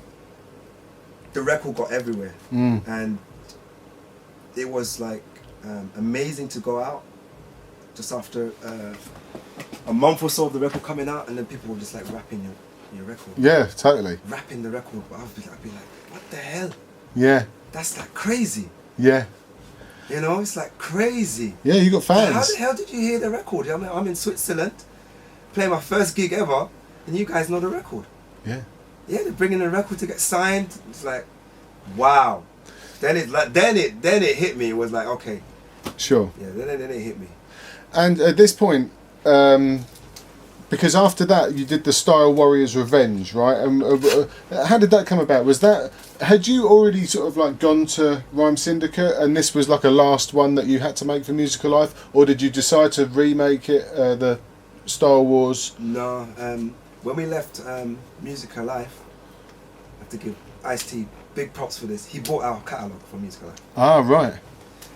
Speaker 5: the record got everywhere,
Speaker 4: Mm.
Speaker 5: and it was like amazing to go out just after a month or so of the record coming out, and then people were just like rapping your record.
Speaker 4: Yeah, totally.
Speaker 5: Rapping the record, but I'd be like, what the hell?
Speaker 4: Yeah.
Speaker 5: That's like crazy.
Speaker 4: Yeah.
Speaker 5: It's like crazy.
Speaker 4: Yeah, you got fans.
Speaker 5: How the hell did you hear the record? I'm in Switzerland, playing my first gig ever, and you guys know the record.
Speaker 4: Yeah.
Speaker 5: Yeah, they're bringing the record to get signed. It's like, wow. Then it hit me. It was like, okay.
Speaker 4: Sure.
Speaker 5: Yeah, then it hit me.
Speaker 4: And at this point, because after that you did the Style Warriors Revenge, right? How did that come about? Had you already sort of like gone to Rhyme Syndicate and this was like a last one that you had to make for Musical Life, or did you decide to remake it, the Style Wars?
Speaker 5: No, when we left Musical Life, I have to give Ice-T big props for this. He bought our catalogue for Musical Life.
Speaker 4: Ah, right.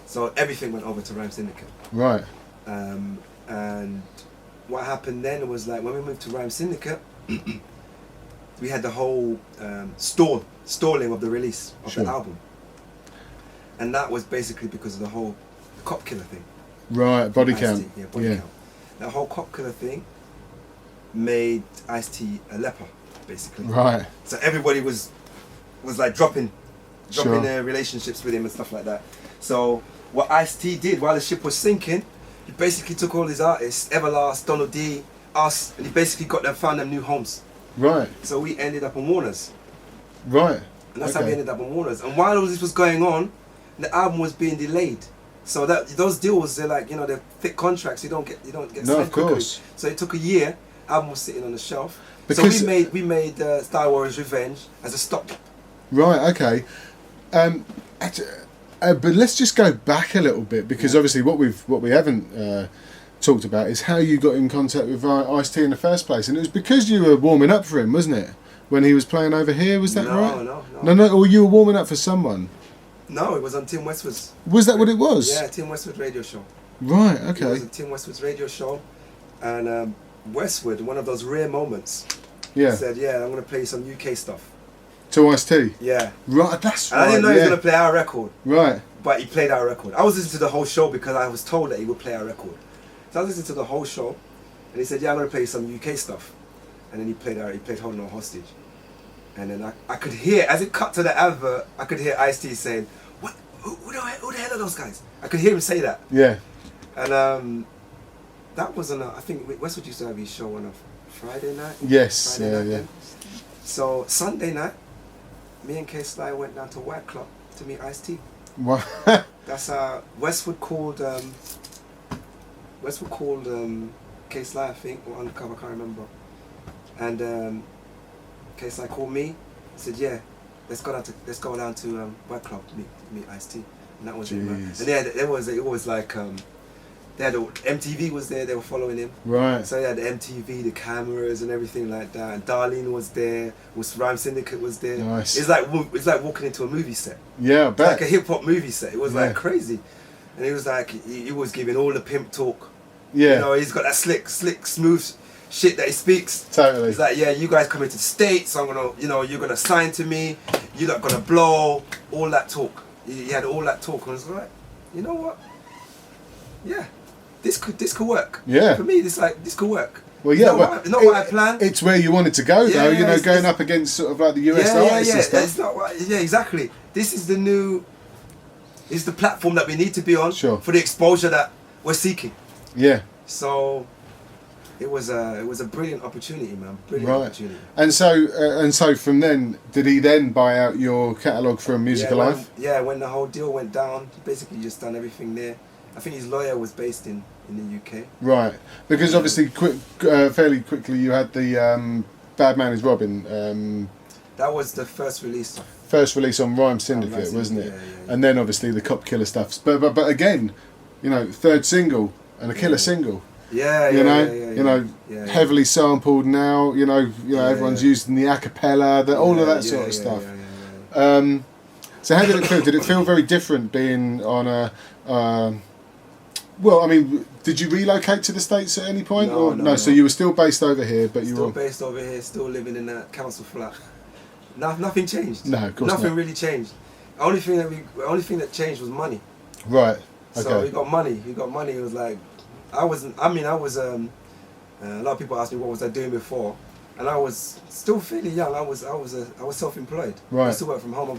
Speaker 5: So everything went over to Rhyme Syndicate.
Speaker 4: Right.
Speaker 5: And what happened then was like when we moved to Rhyme Syndicate, we had the whole stalling of the release of the album. And that was basically because of the whole cop killer thing.
Speaker 4: Right, body
Speaker 5: Ice-T,
Speaker 4: count.
Speaker 5: Yeah, body count. That whole cop killer thing made Ice-T a leper, basically.
Speaker 4: Right.
Speaker 5: So everybody was like dropping their relationships with him and stuff like that. So what Ice-T did while the ship was sinking, he basically took all his artists, Everlast, Donald D, us, and he basically found them new homes.
Speaker 4: Right.
Speaker 5: So we ended up on Warner's.
Speaker 4: Right.
Speaker 5: And that's how we ended up on Warner's. And while all this was going on, the album was being delayed. So that those deals, they're like, you know, they're thick contracts. You don't get
Speaker 4: No,
Speaker 5: signed
Speaker 4: of course.
Speaker 5: quickly. So it took a year. Album was sitting on the shelf.
Speaker 4: Because
Speaker 5: so we made Star Wars Revenge as a stop.
Speaker 4: Right. Okay. But let's just go back a little bit, because obviously what we haven't talked about is how you got in contact with Ice-T in the first place, and it was because you were warming up for him, wasn't it? When he was playing over here, was that right? No. Or you were warming up for someone.
Speaker 5: No, it was on Tim Westwood's.
Speaker 4: Was that what it was?
Speaker 5: Yeah, Tim Westwood radio show.
Speaker 4: Right. Okay.
Speaker 5: It was on Tim Westwood's radio show, and Westwood, one of those rare moments, said, "Yeah, I'm going to play some UK stuff."
Speaker 4: To Ice-T.
Speaker 5: Yeah.
Speaker 4: Right. That's right.
Speaker 5: And I didn't know he was going to play our record.
Speaker 4: Right.
Speaker 5: But he played our record. I was listening to the whole show because I was told that he would play our record. So I was listening to the whole show, and he said, "Yeah, I'm going to play some UK stuff." And then he played Holding On Hostage. And then I could hear, as it cut to the advert, I could hear Ice-T saying, "What? Who the hell are those guys?" I could hear him say that.
Speaker 4: Yeah.
Speaker 5: And that was on I think Westwood used to have his show on a Friday night.
Speaker 4: Yes.
Speaker 5: Friday night
Speaker 4: Yeah.
Speaker 5: then. So Sunday night, me and K Sly went down to White Club to meet Ice-T.
Speaker 4: Wow.
Speaker 5: That's Westwood called K Sly, I think, or Undercover, I can't remember. And K Sly called me, said, "Yeah, let's go down to White Club to meet Ice-T." And that was it, man. And yeah, it was like they had MTV was there, they were following him.
Speaker 4: Right.
Speaker 5: So they had the MTV, the cameras and everything like that. And Darlene was there, Rhyme Syndicate was there.
Speaker 4: Nice.
Speaker 5: It's like walking into a movie set.
Speaker 4: Yeah, I bet.
Speaker 5: Like a hip hop movie set. It was like crazy. And he was like, he was giving all the pimp talk.
Speaker 4: Yeah.
Speaker 5: You know, he's got that slick, smooth shit that he speaks.
Speaker 4: Totally.
Speaker 5: He's like, "Yeah, you guys coming to the States, I'm gonna, you know, you're gonna sign to me, you're not gonna blow," all that talk. He had all that talk, and I was like, you know what? Yeah, this could work.
Speaker 4: Yeah.
Speaker 5: For me, this could work.
Speaker 4: Well, yeah,
Speaker 5: not what I planned.
Speaker 4: It's where you wanted to go, though.
Speaker 5: Yeah,
Speaker 4: you know, going up against sort of like the US artists and stuff.
Speaker 5: It's not what, yeah, exactly. This is the platform that we need to be on for the exposure that we're seeking.
Speaker 4: Yeah.
Speaker 5: So it was a brilliant opportunity, man. Brilliant opportunity.
Speaker 4: And so from then, did he then buy out your catalogue from Music Alive?
Speaker 5: When the whole deal went down, basically just done everything there. I think his lawyer was based in the UK.
Speaker 4: Right, because obviously, fairly quickly, you had the Bad Man Is Robin.
Speaker 5: That was the first release.
Speaker 4: First release on Rhyme Syndicate, wasn't it? Yeah. And then obviously the Cop Killer stuff. But again, you know, third single and a killer single. Heavily sampled now. You know, everyone's using the acapella, all of that sort of stuff. So how did it feel? Did it feel very different being on a? Well, I mean, did you relocate to the States at any point? No. So you were still based over here, but you were
Speaker 5: based over here, still living in a council flat. Nothing changed.
Speaker 4: No, of course
Speaker 5: nothing
Speaker 4: not.
Speaker 5: really changed. The only thing that changed was money.
Speaker 4: Right. Okay.
Speaker 5: So we got money. It was like, a lot of people asked me what was I doing before, and I was still fairly young. I was self-employed.
Speaker 4: Right.
Speaker 5: I used to work from home. I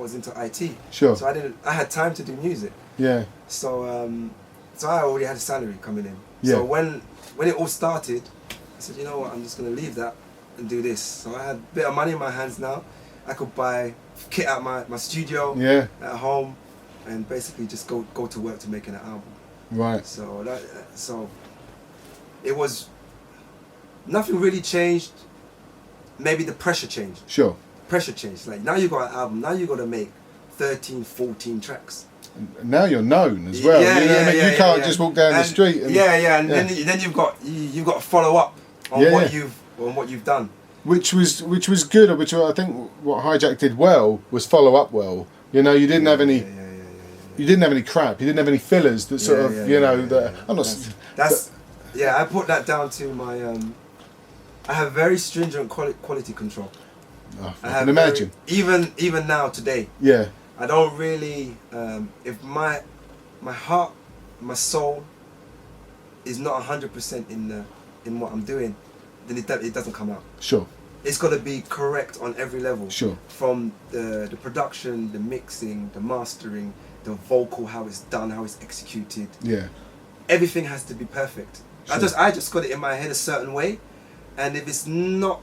Speaker 5: was into IT.
Speaker 4: Sure.
Speaker 5: So I had time to do music.
Speaker 4: Yeah.
Speaker 5: So I already had a salary coming in.
Speaker 4: Yeah.
Speaker 5: So when it all started, I said, you know what, I'm just gonna leave that and do this. So I had a bit of money in my hands now. I could buy kit out my studio at home, and basically just go to work to making an album.
Speaker 4: Right.
Speaker 5: So it was, nothing really changed. Maybe the pressure changed.
Speaker 4: Sure.
Speaker 5: Pressure changed. Like, now you got an album. Now you got to make 13, 14 tracks.
Speaker 4: And now you're known as well. You can't just walk down the street. And,
Speaker 5: then you've got to follow up on what you've done.
Speaker 4: Which was good. Which I think what Hijack did well was follow up well. You know, you didn't have any. You didn't have any crap. You didn't have any fillers that sort of I'm not.
Speaker 5: I put that down to my. I have very stringent quality control.
Speaker 4: Oh, I can imagine.
Speaker 5: Even now today.
Speaker 4: Yeah.
Speaker 5: I don't really. If my heart, my soul, is not 100% in what I'm doing, then it doesn't come out.
Speaker 4: Sure.
Speaker 5: It's got to be correct on every level.
Speaker 4: Sure. From
Speaker 5: the production, the mixing, the mastering, the vocal, how it's done, how it's executed.
Speaker 4: Yeah.
Speaker 5: Everything has to be perfect. Sure. I just got it in my head a certain way, and if it's not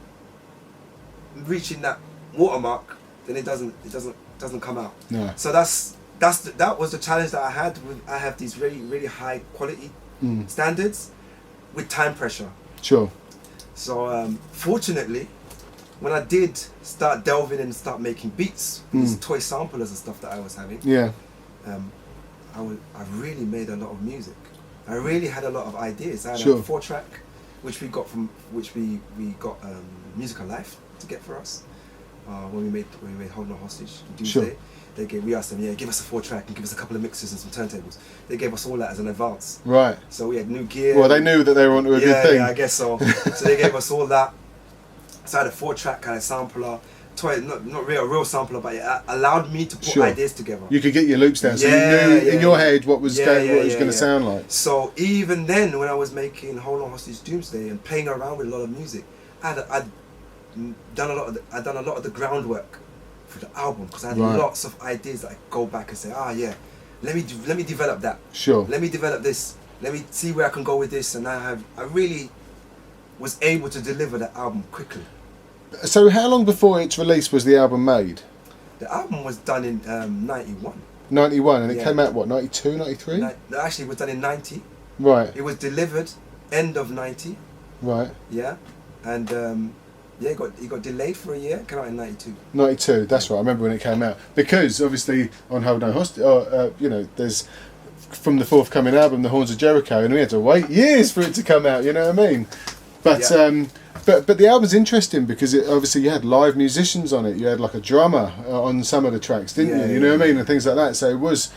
Speaker 5: reaching that watermark, then it doesn't come out.
Speaker 4: No.
Speaker 5: So that was the challenge that I had. I have these really high quality standards with time pressure.
Speaker 4: Sure.
Speaker 5: So fortunately, when I did start delving in and start making beats, these toy samplers and stuff that I was having,
Speaker 4: Yeah.
Speaker 5: I really made a lot of music. I really had a lot of ideas. I had
Speaker 4: Sure.
Speaker 5: a 4-track, which we got Musical Life to get for us when we made Hold No Hostage. Doomsday.
Speaker 4: Sure.
Speaker 5: We asked them, give us a 4-track and give us a couple of mixes and some turntables. They gave us all that as an advance.
Speaker 4: Right.
Speaker 5: So we had new gear.
Speaker 4: Well, they knew that they were onto a good thing.
Speaker 5: Yeah, I guess so. So they gave us all that. So I had a 4-track kind of sampler. Toy, not real sampler, but it allowed me to put ideas together.
Speaker 4: You could get your loops down, so you knew in your head what was going to sound like.
Speaker 5: So even then, when I was making Hold On Hostage Doomsday and playing around with a lot of music, I'd done a lot of the groundwork for the album, because I had lots of ideas that I go back and say, let me develop that.
Speaker 4: Sure.
Speaker 5: Let me develop this. Let me see where I can go with this, and I really was able to deliver the album quickly.
Speaker 4: So how long before its release was the album made?
Speaker 5: The album was done in 91.
Speaker 4: 91, and it came out, what, 92, 93?
Speaker 5: Actually, it was done in 90.
Speaker 4: Right.
Speaker 5: It was delivered end of 90.
Speaker 4: Right.
Speaker 5: Yeah. And it got delayed for a year. Came out in 92.
Speaker 4: 92, that's right. I remember when it came out. Because, obviously, on Hold No Hostage, there's, from the forthcoming album, The Horns of Jericho, and we had to wait years for it to come out, you know what I mean? But but the album's interesting because obviously you had live musicians on it. You had like a drummer on some of the tracks, didn't you? You know what I mean, and things like that. So it was,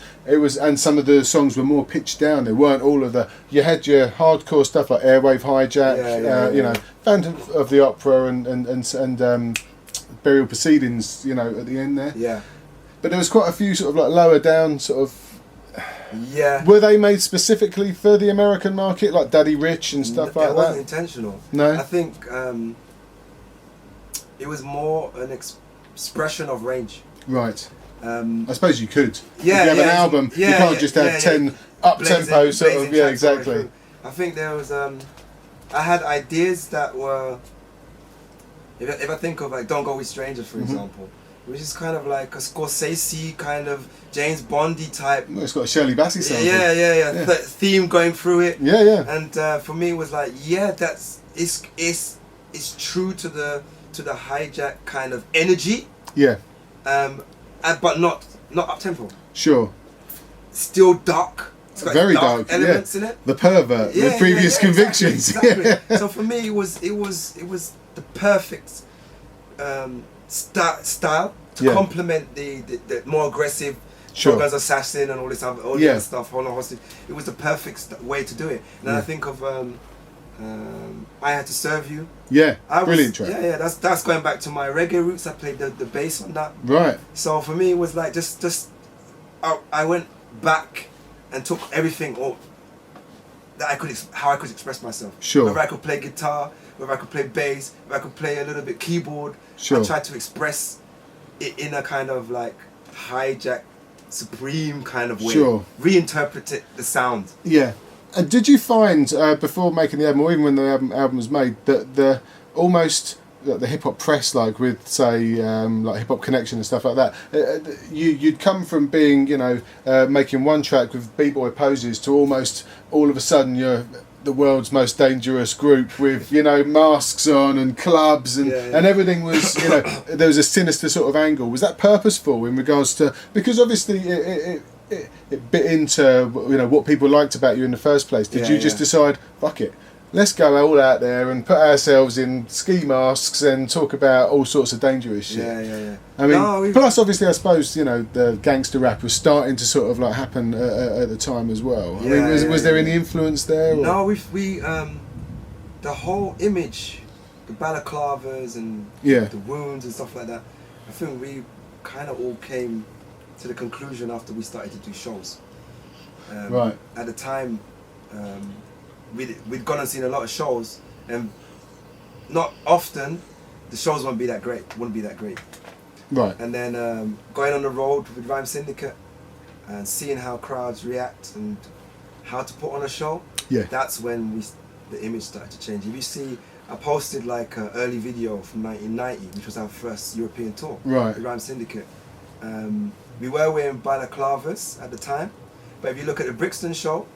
Speaker 4: and some of the songs were more pitched down. They weren't all of the. You had your hardcore stuff like Airwave Hijack, you know, Phantom of the Opera and Burial Proceedings, you know, at the end there.
Speaker 5: Yeah.
Speaker 4: But there was quite a few sort of like lower down sort of.
Speaker 5: Yeah.
Speaker 4: Were they made specifically for the American market, like Daddy Rich and stuff like that? It
Speaker 5: wasn't intentional.
Speaker 4: No.
Speaker 5: I think it was more an expression of range.
Speaker 4: Right. I suppose you could.
Speaker 5: Yeah.
Speaker 4: If you have an album, you can't just have 10 up tempo sort of. Yeah, exactly.
Speaker 5: I think there was. I had ideas that were. If I think of like Don't Go With Strangers, for example. Which is kind of like a Scorsese kind of James Bondy type.
Speaker 4: Well, it's got a Shirley Bassey sample.
Speaker 5: Yeah. Theme going through it.
Speaker 4: Yeah.
Speaker 5: And for me, it was like, it's true to the Hijack kind of energy.
Speaker 4: Yeah.
Speaker 5: But not up tempo.
Speaker 4: Sure.
Speaker 5: Still dark. It's got
Speaker 4: very dark
Speaker 5: elements in it.
Speaker 4: The pervert with previous convictions.
Speaker 5: Exactly. So for me, it was the perfect. Style to complement the more aggressive Shogun's Assassin and all this other stuff. Hold On Hostage. It was the perfect way to do it. And then I think of I Had to Serve You.
Speaker 4: Yeah, brilliant track.
Speaker 5: Yeah. That's going back to my reggae roots. I played the bass on that.
Speaker 4: Right.
Speaker 5: So for me, it was like just I went back and took everything that how I could express myself.
Speaker 4: Sure.
Speaker 5: Whether I could play guitar, whether I could play bass, whether I could play a little bit keyboard.
Speaker 4: Sure.
Speaker 5: I tried to express it in a kind of like Hijack Supreme kind of way.
Speaker 4: Sure.
Speaker 5: Reinterpret the sound.
Speaker 4: Yeah. And did you find before making the album, or even when the album was made, that the almost the hip hop press, like with say like Hip Hop Connection and stuff like that, you'd come from being making one track with b-boy poses to almost all of a sudden you're the world's most dangerous group with masks on and clubs and everything was there was a sinister sort of angle. Was that purposeful in regards to, because obviously it bit into what people liked about you in the first place? Did you just decide, fuck it, let's go all out there and put ourselves in ski masks and talk about all sorts of dangerous shit?
Speaker 5: Yeah.
Speaker 4: I mean, plus obviously I suppose the gangster rap was starting to sort of like happen at the time as well. I mean, was there any influence there? Or?
Speaker 5: No, we the whole image, the balaclavas and the wounds and stuff like that. I think we kind of all came to the conclusion after we started to do shows.
Speaker 4: Right.
Speaker 5: At the time, we'd gone and seen a lot of shows, and not often the shows wouldn't be that great.
Speaker 4: Right.
Speaker 5: And then going on the road with Rhyme Syndicate and seeing how crowds react and how to put on a show.
Speaker 4: Yeah.
Speaker 5: That's when the image started to change. If you see I posted like an early video from 1990, which was our first European tour.
Speaker 4: Right.
Speaker 5: The Rhyme Syndicate. We were wearing balaclavas at the time, but if you look at the Brixton show,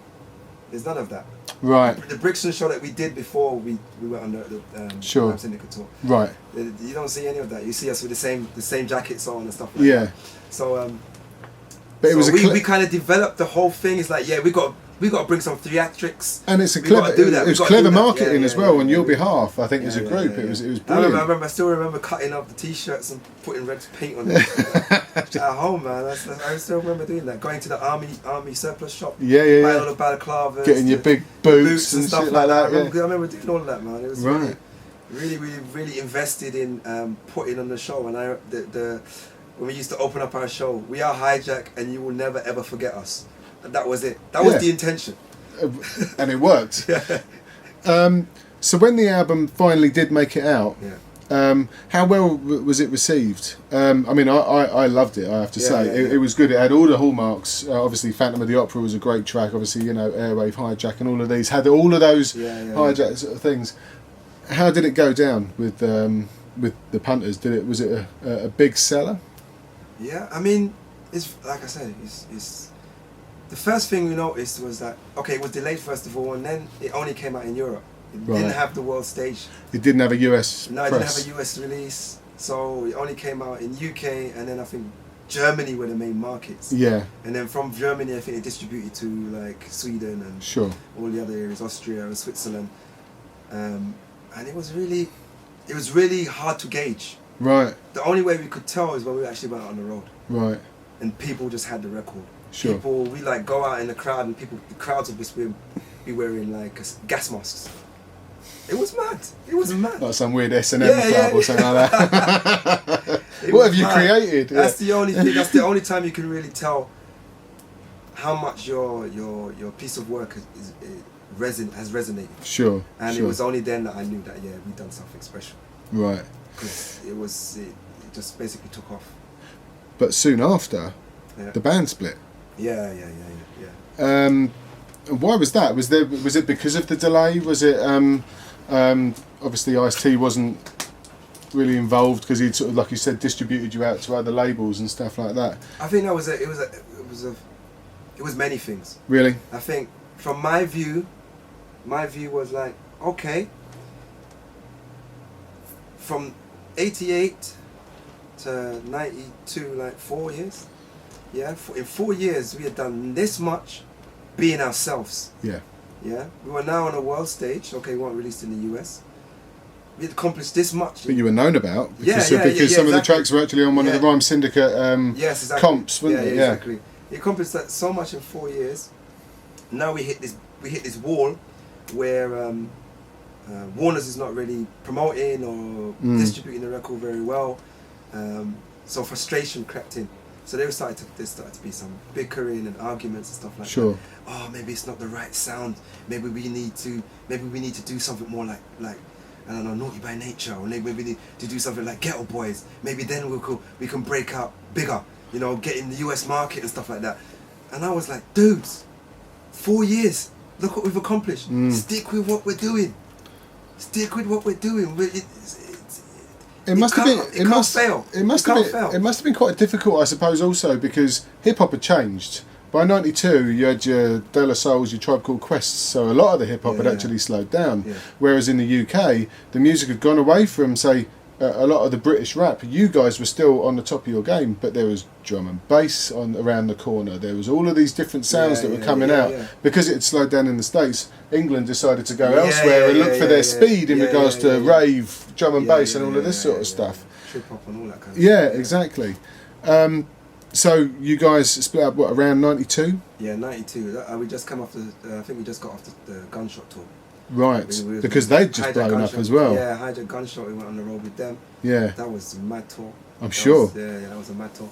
Speaker 5: there's none of that.
Speaker 4: Right.
Speaker 5: The Brixton show that we did before we went on the
Speaker 4: Sure.
Speaker 5: Rhyme Syndicate tour.
Speaker 4: Right.
Speaker 5: You don't see any of that. You see us with the same jackets on and stuff like
Speaker 4: Yeah.
Speaker 5: that. So
Speaker 4: But it was
Speaker 5: we kind of developed the whole thing. It's like, yeah, we got to bring some theatrics.
Speaker 4: and it's a
Speaker 5: We
Speaker 4: clever.
Speaker 5: gotta do that.
Speaker 4: It
Speaker 5: We
Speaker 4: was
Speaker 5: gotta
Speaker 4: clever
Speaker 5: do that.
Speaker 4: marketing
Speaker 5: Yeah,
Speaker 4: as
Speaker 5: yeah,
Speaker 4: well
Speaker 5: yeah,
Speaker 4: on
Speaker 5: yeah.
Speaker 4: your behalf. I think as a
Speaker 5: Yeah,
Speaker 4: group,
Speaker 5: yeah,
Speaker 4: it was
Speaker 5: I
Speaker 4: brilliant.
Speaker 5: I still remember cutting up the t-shirts and putting red paint on them at home, man. I still remember doing that. Going to the army surplus shop,
Speaker 4: Yeah, yeah,
Speaker 5: buying
Speaker 4: yeah.
Speaker 5: all the balaclavas,
Speaker 4: Getting your big boots and
Speaker 5: stuff
Speaker 4: shit like that.
Speaker 5: I remember doing all of that, man. It was
Speaker 4: Right.
Speaker 5: really invested in putting on the show. And when we used to open up our show, we are Hijack, and you will never ever forget us. And that was it. That was
Speaker 4: Yeah.
Speaker 5: the intention.
Speaker 4: And it worked.
Speaker 5: Yeah.
Speaker 4: So when the album finally did make it out,
Speaker 5: Yeah.
Speaker 4: how well was it received? I mean, I loved it. I have to
Speaker 5: Yeah,
Speaker 4: say,
Speaker 5: yeah,
Speaker 4: it was good. It had all the hallmarks. Obviously, Phantom of the Opera was a great track. Obviously, you know, Airwave, Hijack, and all of these had all of those Hijack sort of things. How did it go down with the Punters? Was it a big seller?
Speaker 5: Yeah, I mean, it's like I said, it's the first thing we noticed was that it was delayed first of all, and then it only came out in Europe. It
Speaker 4: Right.
Speaker 5: didn't have the world stage.
Speaker 4: It didn't have a US
Speaker 5: No, it
Speaker 4: press.
Speaker 5: didn't have a US release, so it only came out in UK, and then I think Germany were the main markets.
Speaker 4: Yeah,
Speaker 5: And then from Germany, I think it distributed to like Sweden and
Speaker 4: sure.
Speaker 5: all the other areas, Austria and Switzerland, and it was really hard to gauge.
Speaker 4: Right,
Speaker 5: The only way we could tell is when we actually went out on the road,
Speaker 4: right,
Speaker 5: and people just had the record.
Speaker 4: sure.
Speaker 5: People, we like go out in the crowd, and the crowds would just be wearing like gas masks. It was mad. It was mad.
Speaker 4: Like some weird S&M
Speaker 5: Yeah,
Speaker 4: club
Speaker 5: yeah,
Speaker 4: or something like that.
Speaker 5: It
Speaker 4: What
Speaker 5: was
Speaker 4: have you
Speaker 5: mad.
Speaker 4: created?
Speaker 5: That's the only thing. That's the only time you can really tell how much your piece of work has resonated.
Speaker 4: Sure,
Speaker 5: And
Speaker 4: sure.
Speaker 5: it was only then that I knew that we'd done something special,
Speaker 4: Right.
Speaker 5: because it just basically took off.
Speaker 4: But soon after,
Speaker 5: Yeah.
Speaker 4: the band split.
Speaker 5: Yeah.
Speaker 4: Why was that? Was it because of the delay? Was it obviously Ice-T wasn't really involved because he'd sort of, like you said, distributed you out to other labels and stuff like that?
Speaker 5: I think it was many things.
Speaker 4: Really?
Speaker 5: I think from my view was like, okay, from 88 to 92, like 4 years. Yeah, in 4 years we had done this much being ourselves.
Speaker 4: Yeah.
Speaker 5: Yeah, we were now on a world stage. Okay, we weren't released in the US. We had accomplished this much.
Speaker 4: But you were known about because,
Speaker 5: Yeah,
Speaker 4: because some of the
Speaker 5: exactly.
Speaker 4: tracks were actually on one of the
Speaker 5: Yeah.
Speaker 4: Rhyme Syndicate
Speaker 5: Yes, exactly.
Speaker 4: comps, weren't they? Yeah.
Speaker 5: Exactly. We accomplished that so much in 4 years. Now we hit this wall where Warner's is not really promoting or distributing the record very well. So frustration crept in. So there started to be some bickering and arguments and stuff like
Speaker 4: Sure.
Speaker 5: that. Oh, maybe it's not the right sound. Maybe we need to do something more like I don't know, Naughty by Nature, or maybe we need to do something like Ghetto Boys. Maybe then we can break out bigger, get in the US market and stuff like that. And I was like, dudes, 4 years, look what we've accomplished. Stick with what we're doing. Stick with what we're doing.
Speaker 4: It must have been.
Speaker 5: It must fail.
Speaker 4: It must
Speaker 5: It
Speaker 4: have
Speaker 5: can't
Speaker 4: been.
Speaker 5: fail.
Speaker 4: It must have been quite difficult, I suppose, also because hip hop had changed. By '92, you had your De La Souls, your Tribe Called Quest, so a lot of the hip hop had
Speaker 5: Yeah.
Speaker 4: actually slowed down.
Speaker 5: Yeah.
Speaker 4: Whereas in the UK, the music had gone away from, say, a lot of the British rap. You guys were still on the top of your game, but there was drum and bass around the corner. There was all of these different sounds that were coming out.
Speaker 5: Yeah.
Speaker 4: Because it had slowed down in the States, England decided to go
Speaker 5: Yeah,
Speaker 4: elsewhere and
Speaker 5: yeah,
Speaker 4: look for
Speaker 5: yeah,
Speaker 4: their
Speaker 5: yeah.
Speaker 4: speed in
Speaker 5: Yeah,
Speaker 4: regards
Speaker 5: yeah,
Speaker 4: to
Speaker 5: yeah, yeah.
Speaker 4: rave, drum and bass, and all of this sort of stuff.
Speaker 5: Trip hop and all that kind of
Speaker 4: Yeah,
Speaker 5: stuff.
Speaker 4: exactly. So you guys split up around '92,
Speaker 5: Yeah, 92. We just come off I think we just got off the Gunshot tour.
Speaker 4: right?
Speaker 5: We
Speaker 4: Because they'd just
Speaker 5: Hijack
Speaker 4: blown up
Speaker 5: Gunshot.
Speaker 4: as well.
Speaker 5: Yeah, Hijack Gunshot. We went on the road with them.
Speaker 4: Yeah,
Speaker 5: That was a mad tour.
Speaker 4: I'm
Speaker 5: That
Speaker 4: sure.
Speaker 5: was- yeah, that was a mad tour.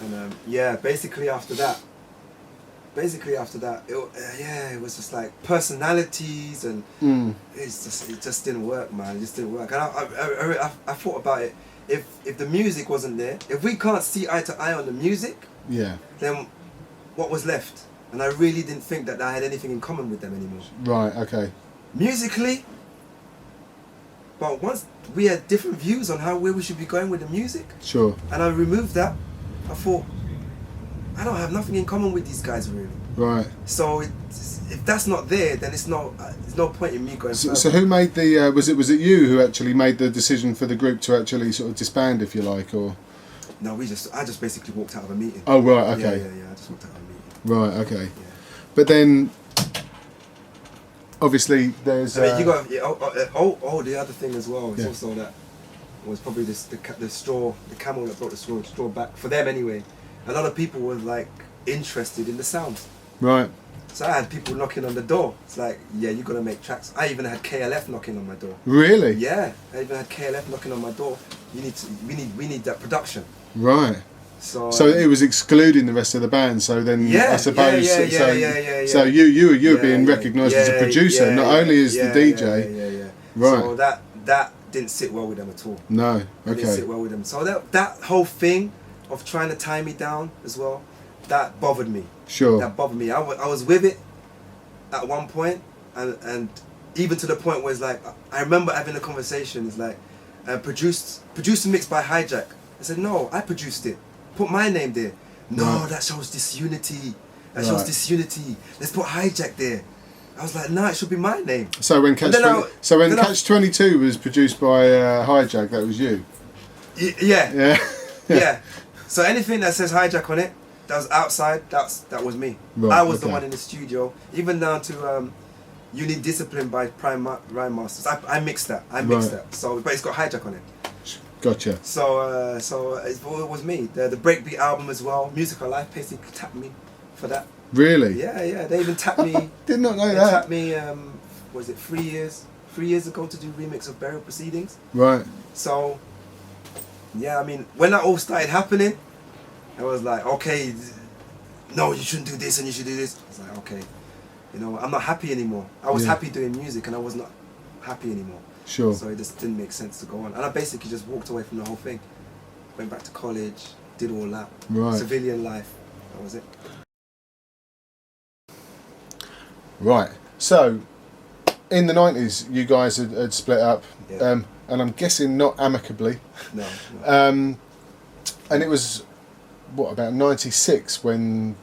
Speaker 5: And basically after that, it was just like personalities, and it just didn't work, man. It just didn't work. And I thought about it. If the music wasn't there, if we can't see eye to eye on the music,
Speaker 4: yeah,
Speaker 5: then what was left? And I really didn't think that I had anything in common with them anymore.
Speaker 4: right, okay,
Speaker 5: Musically, But once we had different views on where we should be going with the music,
Speaker 4: Sure.
Speaker 5: and I removed that, I thought, I don't have nothing in common with these guys really.
Speaker 4: Right.
Speaker 5: So if that's not there, then there's no point in me going further.
Speaker 4: So who made the? Was it you who actually made the decision for the group to actually sort of disband, if you like, or?
Speaker 5: No, I just basically walked out of a meeting.
Speaker 4: Oh right, okay.
Speaker 5: Yeah. I just walked out of a meeting.
Speaker 4: Right, okay.
Speaker 5: Yeah.
Speaker 4: But then, obviously, there's.
Speaker 5: I mean, you got the other thing as well. It's also that was probably the straw, the camel that brought the straw back for them anyway. A lot of people were like interested in the sound.
Speaker 4: Right.
Speaker 5: So I had people knocking on the door. It's like, yeah, you're gonna make tracks. I even had KLF knocking on my door.
Speaker 4: Really?
Speaker 5: Yeah, I even had KLF knocking on my door. We need that production.
Speaker 4: Right.
Speaker 5: So
Speaker 4: it was excluding the rest of the band. So then I suppose so you were being recognised as a producer, not only as the DJ.
Speaker 5: Yeah.
Speaker 4: Right.
Speaker 5: So that didn't sit well with them at all.
Speaker 4: No.
Speaker 5: It didn't sit well with them. So that whole thing of trying to tie me down as well, that bothered me.
Speaker 4: Sure.
Speaker 5: That bothered me. I was with it at one point, and even to the point where it's like, I remember having a conversation. It's like, produced and mixed by Hijack. I said, no, I produced it. Put my name there. No,
Speaker 4: Right.
Speaker 5: that shows disunity. Let's put Hijack there. I was like, no, it should be my name.
Speaker 4: So when Catch 22 was produced by Hijack, that was you.
Speaker 5: Yeah.
Speaker 4: Yeah.
Speaker 5: So anything that says Hijack on it, that was outside, that was me.
Speaker 4: Right,
Speaker 5: I was the
Speaker 4: okay.
Speaker 5: one in the studio, even down to You Need Discipline by Rhyme Masters. I mixed that.
Speaker 4: Right.
Speaker 5: So, but it's got Hijack on it.
Speaker 4: Gotcha.
Speaker 5: So it was me. The Breakbeat album as well. Musical Life basically tapped me for that.
Speaker 4: Really?
Speaker 5: Yeah. They even tapped me.
Speaker 4: Did not know
Speaker 5: They
Speaker 4: that.
Speaker 5: tapped me. Was it 3 years ago to do remix of Burial Proceedings?
Speaker 4: Right.
Speaker 5: So, yeah, I mean, when that all started happening, I was like, okay, no, you shouldn't do this and you should do this. I was like, okay, I'm not happy anymore. I was happy doing music and I was not happy anymore.
Speaker 4: Sure.
Speaker 5: So it just didn't make sense to go on. And I basically just walked away from the whole thing. Went back to college, did all that.
Speaker 4: Right.
Speaker 5: Civilian life, that was it.
Speaker 4: Right. So, in the 90s, you guys had split up,
Speaker 5: Yeah.
Speaker 4: and I'm guessing not amicably.
Speaker 5: No.
Speaker 4: And it was, what, about 96 when...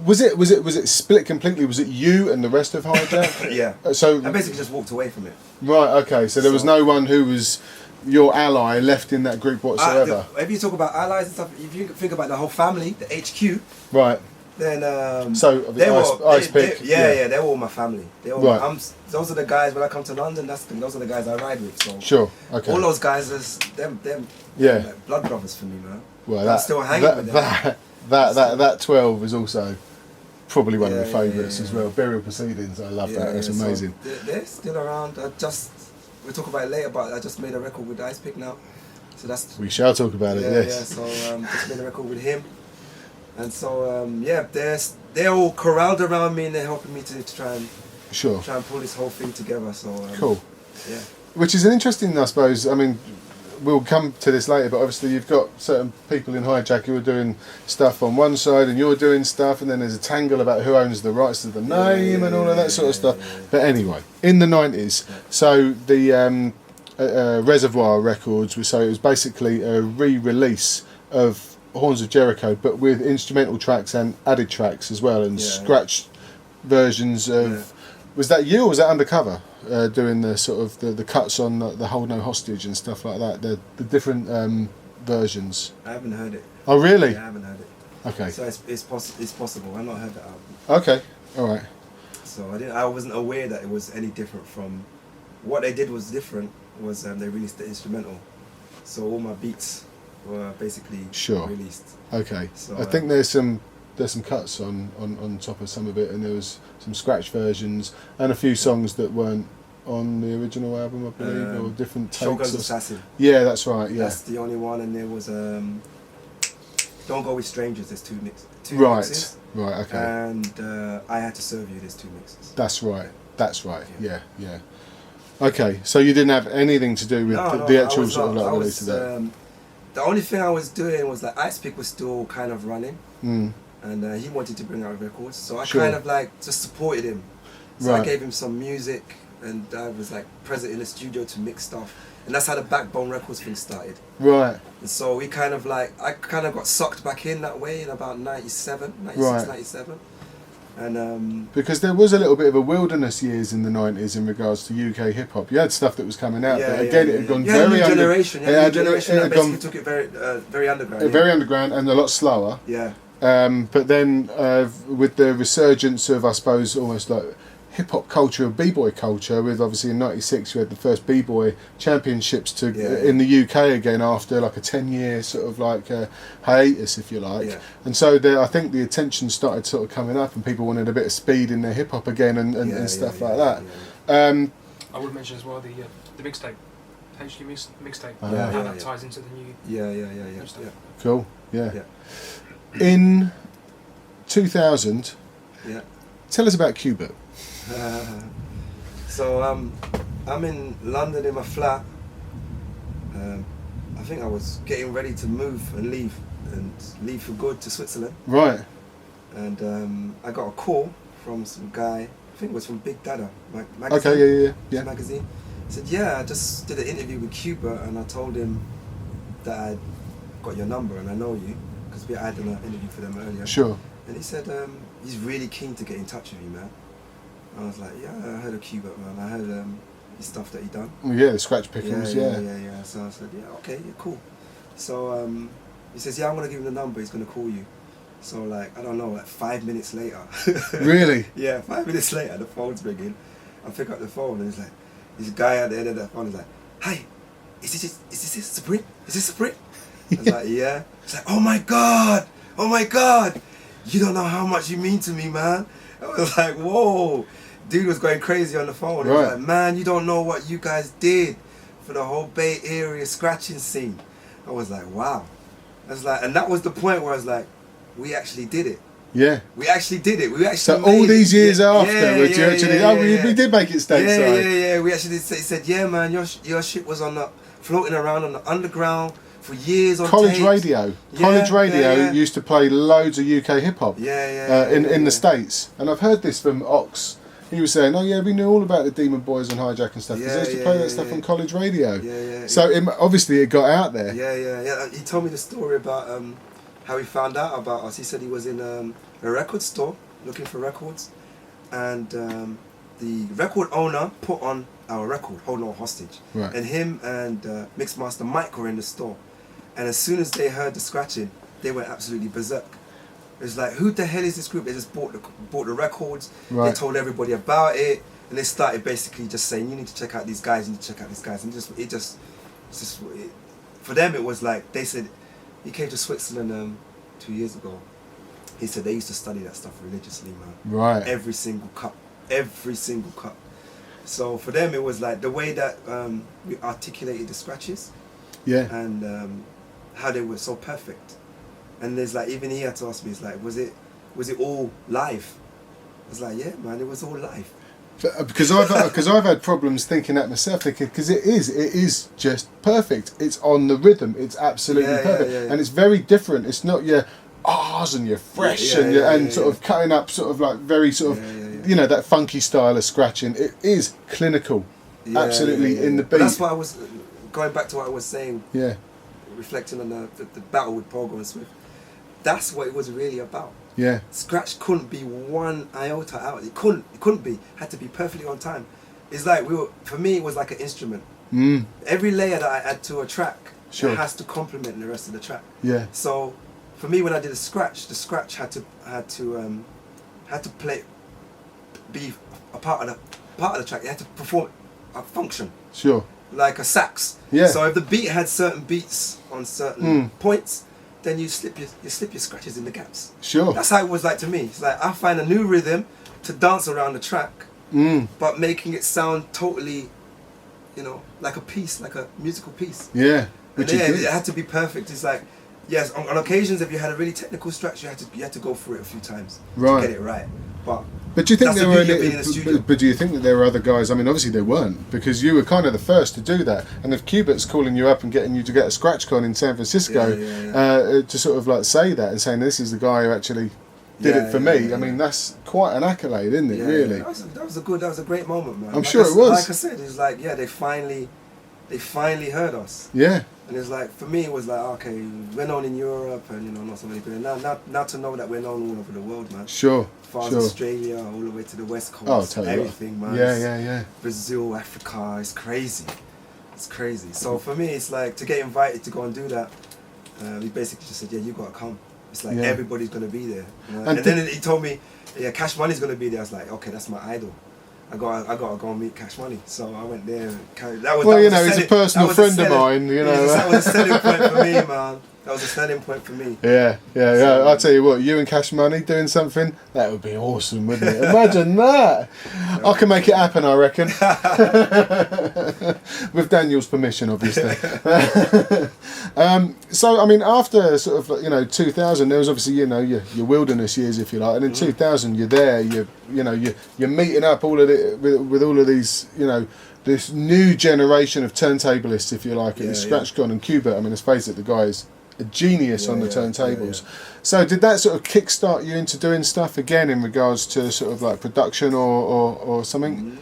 Speaker 4: Was it split completely? Was it you and the rest of Hijack?
Speaker 5: Yeah.
Speaker 4: So
Speaker 5: I basically just walked away from it.
Speaker 4: right, okay. So there was no one who was your ally left in that group whatsoever.
Speaker 5: If you talk about allies and stuff, if you think about the whole family, the HQ,
Speaker 4: Right.
Speaker 5: then
Speaker 4: So the Ice Pick.
Speaker 5: they're all my family. They're all
Speaker 4: Right.
Speaker 5: those are the guys when I come to London. Those are the guys I ride with. So
Speaker 4: Sure. Okay.
Speaker 5: all those guys are them
Speaker 4: Yeah.
Speaker 5: like blood brothers for me, man.
Speaker 4: Well,
Speaker 5: I'm still hanging with them.
Speaker 4: That 12 is also probably one of the
Speaker 5: Yeah,
Speaker 4: favourites
Speaker 5: yeah.
Speaker 4: as well. Burial Proceedings. I love that. That's
Speaker 5: so
Speaker 4: amazing.
Speaker 5: they're still around. We'll talk about it later, but I just made a record with Ice Pick now. So that's
Speaker 4: We shall talk about it. Yes.
Speaker 5: So just made a record with him, and so they're all corralled around me and they're helping me to try and
Speaker 4: Sure.
Speaker 5: pull this whole thing together. So
Speaker 4: Cool.
Speaker 5: Yeah.
Speaker 4: Which is an interesting, I suppose. I mean, we'll come to this later, but obviously you've got certain people in Hijack who are doing stuff on one side and you're doing stuff, and then there's a tangle about who owns the rights to the name and all of that sort of stuff. But anyway, in the 90s, so the Reservoir Records, it was basically a re-release of Horns of Jericho, but with instrumental tracks and added tracks as well, and scratched versions of...
Speaker 5: Yeah.
Speaker 4: Was that you or was that Undercover? Doing the sort of the cuts on the Hold No Hostage and stuff like that, the different versions.
Speaker 5: I haven't heard it.
Speaker 4: Oh really?
Speaker 5: Yeah, I haven't heard it.
Speaker 4: Okay.
Speaker 5: So it's possible. I've not heard the album.
Speaker 4: Okay. All right.
Speaker 5: So I wasn't aware that it was any different from what they did. Was different was they released the instrumental, so all my beats were basically released.
Speaker 4: Okay.
Speaker 5: So
Speaker 4: I think there's some cuts on top of some of it, and there was some scratch versions and a few songs that weren't on the original album, I believe, or different takes.
Speaker 5: Shogun's Assassin.
Speaker 4: Yeah, that's right. Yeah.
Speaker 5: That's the only one, and there was Don't Go With Strangers. There's two
Speaker 4: Right.
Speaker 5: mixes.
Speaker 4: Right. Okay.
Speaker 5: And I Had to Serve You. There's two mixes.
Speaker 4: That's right. Yeah. Okay, so you didn't have anything to do with the actual sort of like release of that.
Speaker 5: The only thing I was doing was like Ice Pick was still kind of running,
Speaker 4: Mm.
Speaker 5: and he wanted to bring out records, so I
Speaker 4: Sure.
Speaker 5: kind of like just supported him. So I
Speaker 4: Right.
Speaker 5: gave him some music, and Dad was like present in the studio to mix stuff, and that's how the Backbone Records thing started.
Speaker 4: Right.
Speaker 5: And so we kind of like, I kind of got sucked back in that way in about 96,
Speaker 4: Right.
Speaker 5: 97. And
Speaker 4: Because there was a little bit of a wilderness years in the 90s in regards to UK hip hop. You had stuff that was coming out, but again, it had gone
Speaker 5: you had a
Speaker 4: very
Speaker 5: new
Speaker 4: under.
Speaker 5: generation. You had a new generation that
Speaker 4: had
Speaker 5: basically
Speaker 4: gone
Speaker 5: took it very underground.
Speaker 4: very underground and a lot slower.
Speaker 5: Yeah.
Speaker 4: But then with the resurgence of, I suppose, almost like hip hop culture, b-boy culture, with obviously in '96 you had the first b-boy championships in the UK again after like a 10-year sort of like hiatus, if you like.
Speaker 5: Yeah.
Speaker 4: And so I think the attention started sort of coming up, and people wanted a bit of speed in their hip hop again and stuff like that.
Speaker 6: I would mention as well the mixtape, HD mixtape. How that ties into the new.
Speaker 5: Yeah.
Speaker 4: Cool. Yeah. In 2000.
Speaker 5: Yeah.
Speaker 4: Tell us about Qbert.
Speaker 5: So I'm in London in my flat. I think I was getting ready to move and leave for good to Switzerland.
Speaker 4: Right.
Speaker 5: And I got a call from some guy, I think it was from Big Dada magazine.
Speaker 4: Okay, yeah.
Speaker 5: Magazine. He said, yeah, I just did an interview with Qbert, and I told him that I got your number and I know you, because we had an interview for them earlier.
Speaker 4: Sure.
Speaker 5: And he said, he's really keen to get in touch with you, man. I was like, yeah, I heard of Qbert, man. I heard his stuff that he done.
Speaker 4: Well, yeah, the scratch pickings,
Speaker 5: yeah. So I said, yeah, okay, yeah, cool. So he says, yeah, I'm gonna give him the number. He's gonna call you. So like, I don't know, like 5 minutes later.
Speaker 4: Really?
Speaker 5: Yeah, 5 minutes later, the phone's ringing. I pick up the phone, and it's like, this guy at the end of the phone is like, hi, is this Supreme? Is this Supreme? I was like, yeah. He's like, oh my god, you don't know how much you mean to me, man. I was like, whoa. Dude was going crazy on the phone. He was like, man, you don't know what you guys did for the whole Bay Area scratching scene. I was like, wow. I was like, and that was the point where I was like, we actually did it.
Speaker 4: Yeah.
Speaker 5: We actually did it. We actually.
Speaker 4: So all these years after, we did make it stateside.
Speaker 5: Yeah. We actually did. He said, yeah, man, your shit was on the floating around on the underground for years on
Speaker 4: College
Speaker 5: tapes.
Speaker 4: radio. College radio used to play loads of UK hip hop. In the States, and I've heard this from Ox. He was saying, oh yeah, we knew all about the Demon Boys and Hijack and stuff, because they used to play that stuff on college radio. So obviously it got out there.
Speaker 5: Yeah. He told me the story about how he found out about us. He said he was in a record store looking for records, and the record owner put on our record, Hold On Hostage.
Speaker 4: Right.
Speaker 5: And him and Mixmaster Mike were in the store. And as soon as they heard the scratching, they went absolutely berserk. It was like, who the hell is this group? They just bought the records.
Speaker 4: Right.
Speaker 5: They told everybody about it, and they started basically just saying, you need to check out these guys, you need to check out these guys. And for them it was like, they said, he came to Switzerland 2 years ago. He said they used to study that stuff religiously, man.
Speaker 4: Right.
Speaker 5: Every single cut. So for them it was like the way that we articulated the scratches.
Speaker 4: Yeah.
Speaker 5: And how they were so perfect. And there's like, even he had to ask me, it's like, was it all live? I was like, yeah, man, it was all live.
Speaker 4: Because I've had problems thinking that myself, because it is just perfect. It's on the rhythm. It's absolutely perfect, and it's very different. It's not your R's and your fresh and sort of cutting up, sort of like very sort of you know, that funky style of scratching. It is clinical, absolutely in the beat.
Speaker 5: But that's why I was going back to what I was saying.
Speaker 4: Yeah.
Speaker 5: Reflecting on the battle with Pogo and Swift. That's what it was really about.
Speaker 4: Yeah.
Speaker 5: Scratch couldn't be one iota out. It couldn't be. Had to be perfectly on time. It's like for me, it was like an instrument. Every layer that I add to a track, it has to complement the rest of the track.
Speaker 4: Yeah.
Speaker 5: So for me, when I did the scratch had to be a part of the track. It had to perform a function.
Speaker 4: Sure.
Speaker 5: Like a sax.
Speaker 4: Yeah.
Speaker 5: So if the beat had certain beats on certain points, then you slip your scratches in the gaps.
Speaker 4: Sure.
Speaker 5: That's how it was like to me. It's like I find a new rhythm to dance around the track, but making it sound totally, you know, like a piece, like a musical piece.
Speaker 4: Yeah.
Speaker 5: And it had to be perfect. It's like, yes, on occasions if you had a really technical scratch, you had to go through it a few times to get it right. But
Speaker 4: do you think
Speaker 5: that's
Speaker 4: there
Speaker 5: the
Speaker 4: were
Speaker 5: beauty of being in the studio.
Speaker 4: but do you think that there were other guys? I mean, obviously there weren't, because you were kind of the first to do that. And if Qbert's calling you up and getting you to get a scratch con in San Francisco to sort of like say that and saying this is the guy who actually did
Speaker 5: Yeah,
Speaker 4: it for
Speaker 5: yeah,
Speaker 4: me.
Speaker 5: yeah,
Speaker 4: I mean,
Speaker 5: yeah.
Speaker 4: that's quite an accolade, isn't it?
Speaker 5: Yeah,
Speaker 4: Really.
Speaker 5: that was a great moment, man.
Speaker 4: I'm sure
Speaker 5: I,
Speaker 4: it was.
Speaker 5: Like I said, it's like, yeah, they finally heard us.
Speaker 4: Yeah.
Speaker 5: And it's like, for me, it was like, okay, we're known in Europe and, you know, not so many people. Now to know that we're known all over the world, man.
Speaker 4: Sure.
Speaker 5: As far as
Speaker 4: Sure.
Speaker 5: Australia, all the way to the West Coast,
Speaker 4: Oh, tell you
Speaker 5: everything,
Speaker 4: what.
Speaker 5: man.
Speaker 4: Yeah,
Speaker 5: It's
Speaker 4: yeah, yeah.
Speaker 5: Brazil, Africa, it's crazy. It's crazy. So for me, it's like, to get invited to go and do that, he basically just said, yeah, you got to come. It's like,
Speaker 4: Yeah.
Speaker 5: everybody's going to be there. You know?
Speaker 4: And
Speaker 5: And then he told me, yeah, Cash Money's going to be there. I was like, okay, that's my idol. I got to go and meet Cash Money. So I went there.
Speaker 4: Well, you know, he's a personal friend of mine, you know.
Speaker 5: That was a selling point for me, man. That was a selling point for me.
Speaker 4: Yeah, yeah, yeah. I'll tell you what, you and Cash Money doing something, that would be awesome, wouldn't it? Imagine that. I can make it happen, I reckon. With Daniel's permission, obviously. So, I mean, after sort of, you know, 2000, there was obviously, you know, your wilderness years, if you like, and in 2000, you're there, you're meeting up all of it with all of these, you know, this new generation of turntablists, if you like, and
Speaker 5: Yeah,
Speaker 4: Scratchcon and Qbert. I mean, let's face it, the guy is a genius on the
Speaker 5: Yeah,
Speaker 4: turntables.
Speaker 5: yeah.
Speaker 4: So did that sort of kickstart you into doing stuff again in regards to sort of like production or something?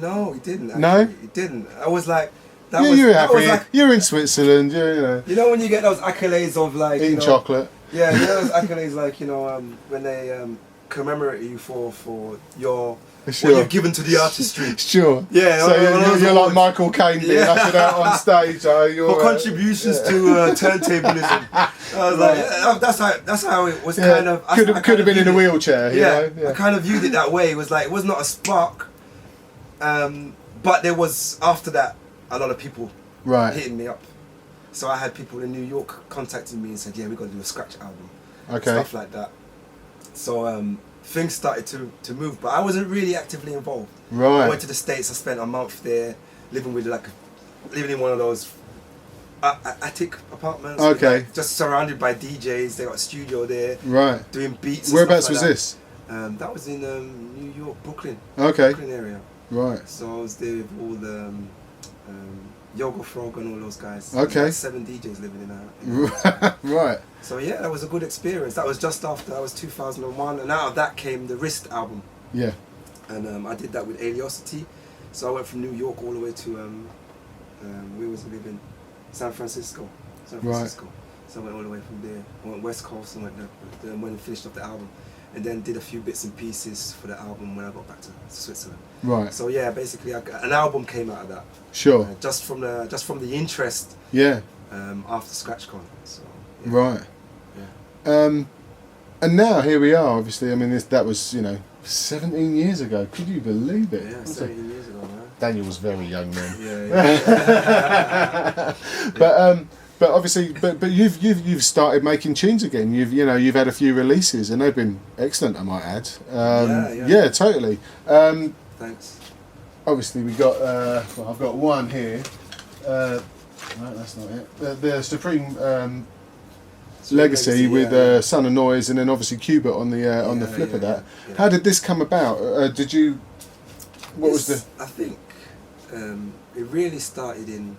Speaker 5: No, it didn't. Actually.
Speaker 4: No?
Speaker 5: It didn't. I was like,
Speaker 4: You're
Speaker 5: that was
Speaker 4: happy.
Speaker 5: like,
Speaker 4: You're in Switzerland. You know,
Speaker 5: you know when you get those accolades of like,
Speaker 4: eating
Speaker 5: you know,
Speaker 4: chocolate.
Speaker 5: Yeah, you know those accolades like, you know, when they commemorate you for your
Speaker 4: Sure.
Speaker 5: what you've given to the artistry.
Speaker 4: Sure.
Speaker 5: Yeah,
Speaker 4: So
Speaker 5: one of those
Speaker 4: you're like
Speaker 5: awards.
Speaker 4: Michael Caine being
Speaker 5: Yeah.
Speaker 4: ushered out on stage. You're,
Speaker 5: For contributions to turntablism. I was like, yeah, that's how it was
Speaker 4: yeah,
Speaker 5: kind of. I
Speaker 4: could
Speaker 5: kind
Speaker 4: have
Speaker 5: of
Speaker 4: been in a
Speaker 5: viewed it.
Speaker 4: wheelchair.
Speaker 5: Yeah,
Speaker 4: You know?
Speaker 5: I kind of viewed it that way. It was like, it was not a spark, but there was, after that, a lot of people
Speaker 4: Right.
Speaker 5: hitting me up. So I had people in New York contacting me and said, yeah, we got to do a scratch album.
Speaker 4: Okay.
Speaker 5: Stuff like that. So things started to move, but I wasn't really actively involved. I
Speaker 4: Right.
Speaker 5: went to the States, I spent a month there, living in one of those attic apartments. with,
Speaker 4: Okay.
Speaker 5: like, just surrounded by DJs, they got a studio there,
Speaker 4: Right.
Speaker 5: doing beats.
Speaker 4: Whereabouts
Speaker 5: and
Speaker 4: was
Speaker 5: stuff like
Speaker 4: this?
Speaker 5: that. That was in New York, Brooklyn.
Speaker 4: Okay.
Speaker 5: Brooklyn area.
Speaker 4: Right.
Speaker 5: So I was there with all the Yoga Frog and all those guys.
Speaker 4: Okay.
Speaker 5: Like 7 DJs living in a
Speaker 4: Right.
Speaker 5: So yeah, that was a good experience. That was just after, that was 2001, and out of that came the Wrist album.
Speaker 4: Yeah.
Speaker 5: And I did that with Aliosity. So I went from New York all the way to, where was I living? San Francisco.
Speaker 4: Right.
Speaker 5: So I went all the way from there. I went West Coast and went and finished off the album. And then did a few bits and pieces for the album when I got back to Switzerland.
Speaker 4: Right.
Speaker 5: So yeah, basically an album came out of that.
Speaker 4: Sure.
Speaker 5: Just from the interest
Speaker 4: Yeah.
Speaker 5: after ScratchCon. So yeah.
Speaker 4: Right.
Speaker 5: Yeah.
Speaker 4: And now here we are. Obviously, I mean, that was 17 years ago. Could you believe it?
Speaker 5: Yeah, 17 years ago, man.
Speaker 4: Daniel was very young then.
Speaker 5: Yeah.
Speaker 4: But obviously, but you've started making tunes again. You've had a few releases and they've been excellent, I might add. Yeah, totally.
Speaker 5: Thanks.
Speaker 4: Obviously, we got. Well, I've got one here. No, that's not it. The Supreme Legacy with Son of Noise, and then obviously Qbert on the flip of that.
Speaker 5: Yeah.
Speaker 4: How did this come about? Did you? What was the?
Speaker 5: I think it really started in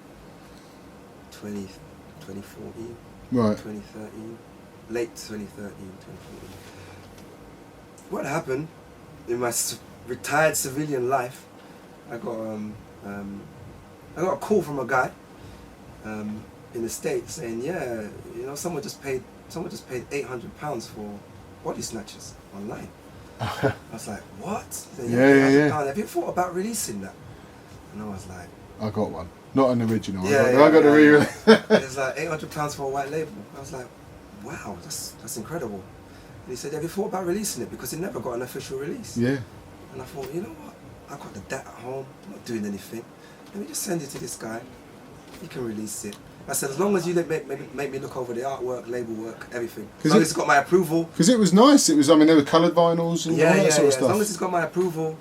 Speaker 5: 2014,
Speaker 4: Right.
Speaker 5: 2013, late 2013, 2014. What happened in my retired civilian life? I got a call from a guy in the States saying, yeah, someone just paid £800 for body snatchers online. I was like, what? He said,
Speaker 4: Yeah.
Speaker 5: Have you thought about releasing that? And I was like,
Speaker 4: I got one. Not an original.
Speaker 5: Yeah,
Speaker 4: I got a re-release.
Speaker 5: It's like £800 for a white label. I was like, wow, that's incredible. And he said, have you thought about releasing it? Because it never got an official release.
Speaker 4: Yeah.
Speaker 5: And I thought, you know what? I've got the DAT at home. I'm not doing anything. Let me just send it to this guy. He can release it. I said, as long as you make me look over the artwork, label work, everything. As long as it's got my approval.
Speaker 4: Because it was nice. There were coloured vinyls and all that sort of
Speaker 5: As long
Speaker 4: stuff.
Speaker 5: as it's got my approval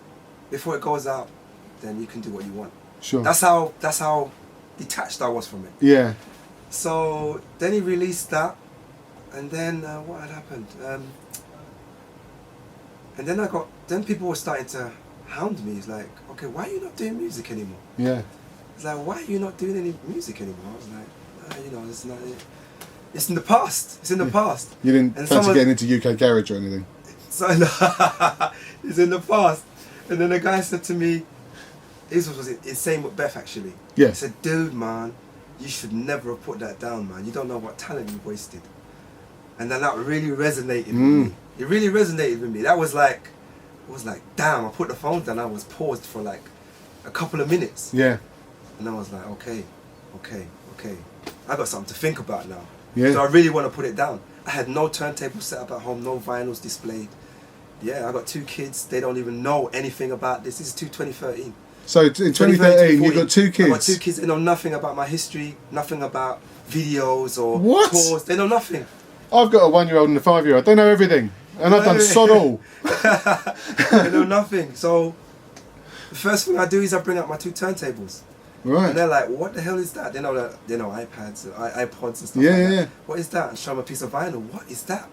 Speaker 5: before it goes out, then you can do what you want.
Speaker 4: Sure.
Speaker 5: That's how detached I was from it.
Speaker 4: Yeah.
Speaker 5: So then he released that, and then what had happened? And then people were starting to hound me. It's like, okay, why are you not doing music anymore?
Speaker 4: Yeah.
Speaker 5: It's like, why are you not doing any music anymore? I was like, it's not. It's in the past. It's in the past.
Speaker 4: You didn't
Speaker 5: And
Speaker 4: fancy getting into UK garage or anything?
Speaker 5: So it's in the past. And then the guy said to me, this was insane with Beth actually.
Speaker 4: Yeah.
Speaker 5: He said, dude, man, you should never have put that down, man. You don't know what talent you've wasted. And then that really resonated with me. It really resonated with me. That was like, it was like, damn, I put the phone down, I was paused for like a couple of minutes.
Speaker 4: Yeah.
Speaker 5: And I was like, okay. I got something to think about now.
Speaker 4: Yeah.
Speaker 5: So I really want to put it down. I had no turntable set up at home, no vinyls displayed. Yeah, I got 2 kids. They don't even know anything about this. This is 2013.
Speaker 4: So in 2013, you got 2 kids.
Speaker 5: I got 2 kids. They know nothing about my history, nothing about videos or
Speaker 4: What?
Speaker 5: tours. They know nothing.
Speaker 4: I've got a 1-year-old and a 5-year-old. They know everything, and I've done sod all.
Speaker 5: They know nothing. So the first thing I do is I bring out my 2 turntables.
Speaker 4: Right.
Speaker 5: And they're like, what the hell is that? They know that, they know iPads, iPods and stuff
Speaker 4: Yeah,
Speaker 5: like that.
Speaker 4: yeah.
Speaker 5: What is that? And show them a piece of vinyl. What is that?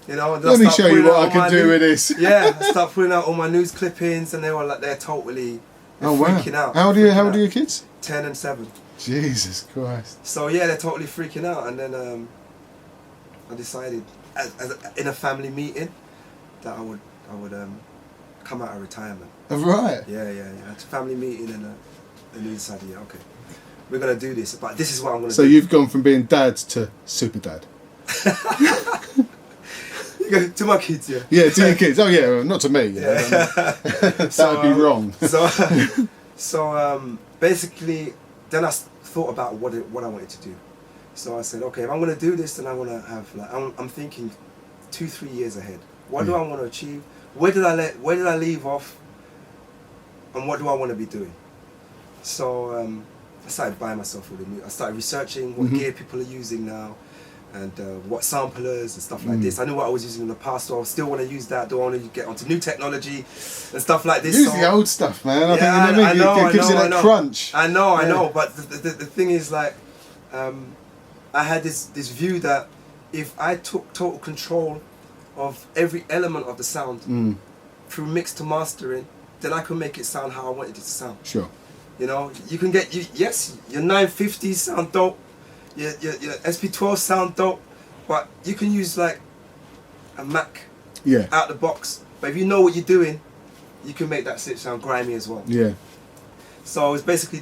Speaker 5: You know, and
Speaker 4: Let
Speaker 5: I
Speaker 4: me
Speaker 5: start
Speaker 4: show you
Speaker 5: pulling
Speaker 4: what
Speaker 5: out
Speaker 4: I
Speaker 5: all
Speaker 4: can
Speaker 5: my
Speaker 4: do with this.
Speaker 5: Yeah, I start pulling out all my news clippings, and they were like, they're totally freaking out.
Speaker 4: How old are your kids?
Speaker 5: 10 and 7.
Speaker 4: Jesus Christ.
Speaker 5: So yeah, they're totally freaking out, and then I decided, in a family meeting, that I would come out of retirement.
Speaker 4: Right.
Speaker 5: Yeah. It's a family meeting, and we decided, yeah, okay, we're gonna do this, but this is what I'm gonna do.
Speaker 4: So you've gone from being dad to super dad.
Speaker 5: To my kids, yeah.
Speaker 4: Yeah, to your kids. Oh yeah, well, not to me.
Speaker 5: Yeah.
Speaker 4: That would be wrong.
Speaker 5: So basically, then I thought about what I wanted to do. So I said, okay, if I'm gonna do this, then I want to have like I'm thinking 2-3 years ahead. What do I want to achieve? Where did I leave off? And what do I want to be doing? So I started buying myself all the new. I started researching what gear people are using now, and what samplers and stuff like this. I knew what I was using in the past, so I still want to use that. Do I want to get onto new technology and stuff like this?
Speaker 4: Use the old stuff, man. I think
Speaker 5: I know,
Speaker 4: it gives you that crunch.
Speaker 5: I know. But the thing is, like, I had this view that if I took total control of every element of the sound through mix to mastering, then I could make it sound how I wanted it to sound.
Speaker 4: Sure.
Speaker 5: You know, you can get your 950s sound dope, your SP12 sound dope, but you can use like a Mac out the box. But if you know what you're doing, you can make that shit sound grimy as well.
Speaker 4: Yeah.
Speaker 5: So I was basically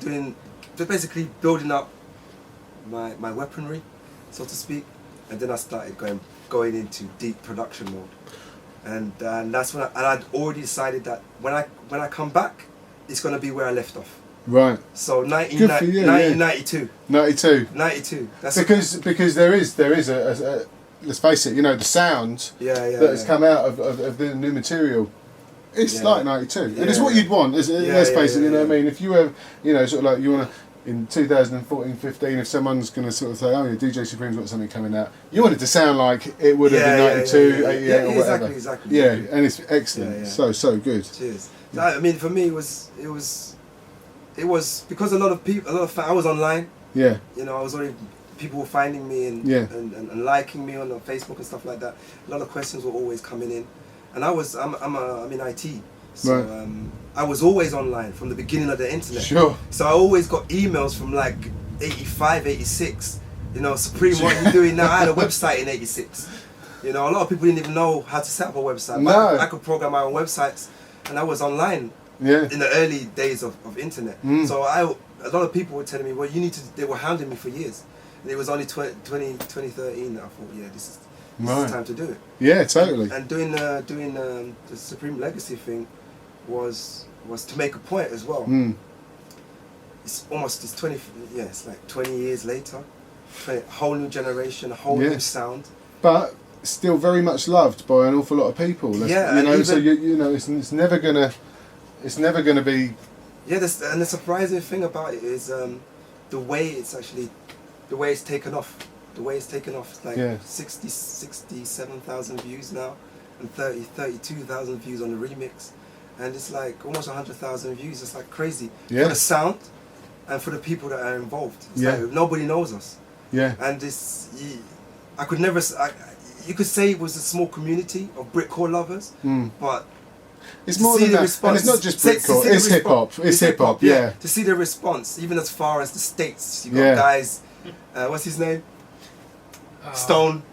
Speaker 5: building up my weaponry, so to speak, and then I started going into deep production mode, and that's when I'd already decided that when I come back, it's gonna be where I left off.
Speaker 4: Right.
Speaker 5: So 1992.
Speaker 4: 92.
Speaker 5: That's
Speaker 4: because there is a let's face it, you know, the sound that has come out of the new material. It's like 92, and it's what you'd want. Let's face it, you know what I mean. If you were, you know, sort of like you want to. In 2014, 15, if someone's going to sort of say, oh yeah, DJ Supreme's got something coming out, you want it to sound like it would have been 92, 88 or whatever.
Speaker 5: Exactly.
Speaker 4: Yeah, and it's excellent. So good.
Speaker 5: Cheers. I mean, for me, it was because a lot of I was online. Yeah. You know, I was already, people were finding me and liking me on Facebook and stuff like that. A lot of questions were always coming in, and I'm in IT. So I was always online from the beginning of the internet.
Speaker 4: Sure.
Speaker 5: So I always got emails from like 85, 86. You know, Supreme, what are you doing now? I had a website in 86. You know, a lot of people didn't even know how to set up a website.
Speaker 4: No.
Speaker 5: I could program my own websites, and I was online in the early days of internet. So a lot of people were telling me, well, you need to, they were hounding me for years. And it was only 2013 that I thought, this is time to do it. Yeah, totally. And doing the Supreme Legacy thing was to make a point as well. It's like 20 years later, a whole new generation, a whole new sound. But still very much loved by an awful lot of people. You know, so you know, it's never gonna be. Yeah, and the surprising thing about it is the way it's taken off. The way it's taken off, it's like 67,000 views now, and 32,000 views on the remix. And it's like almost 100,000 views. It's like crazy for the sound and for the people that are involved. It's like nobody knows us. Yeah. And I could never. You could say it was a small community of Britcore lovers, but it's more than that. And it's not just Britcore. It's hip hop. It's hip hop. Yeah. To see the response, even as far as the States, you got guys. What's his name? Stone.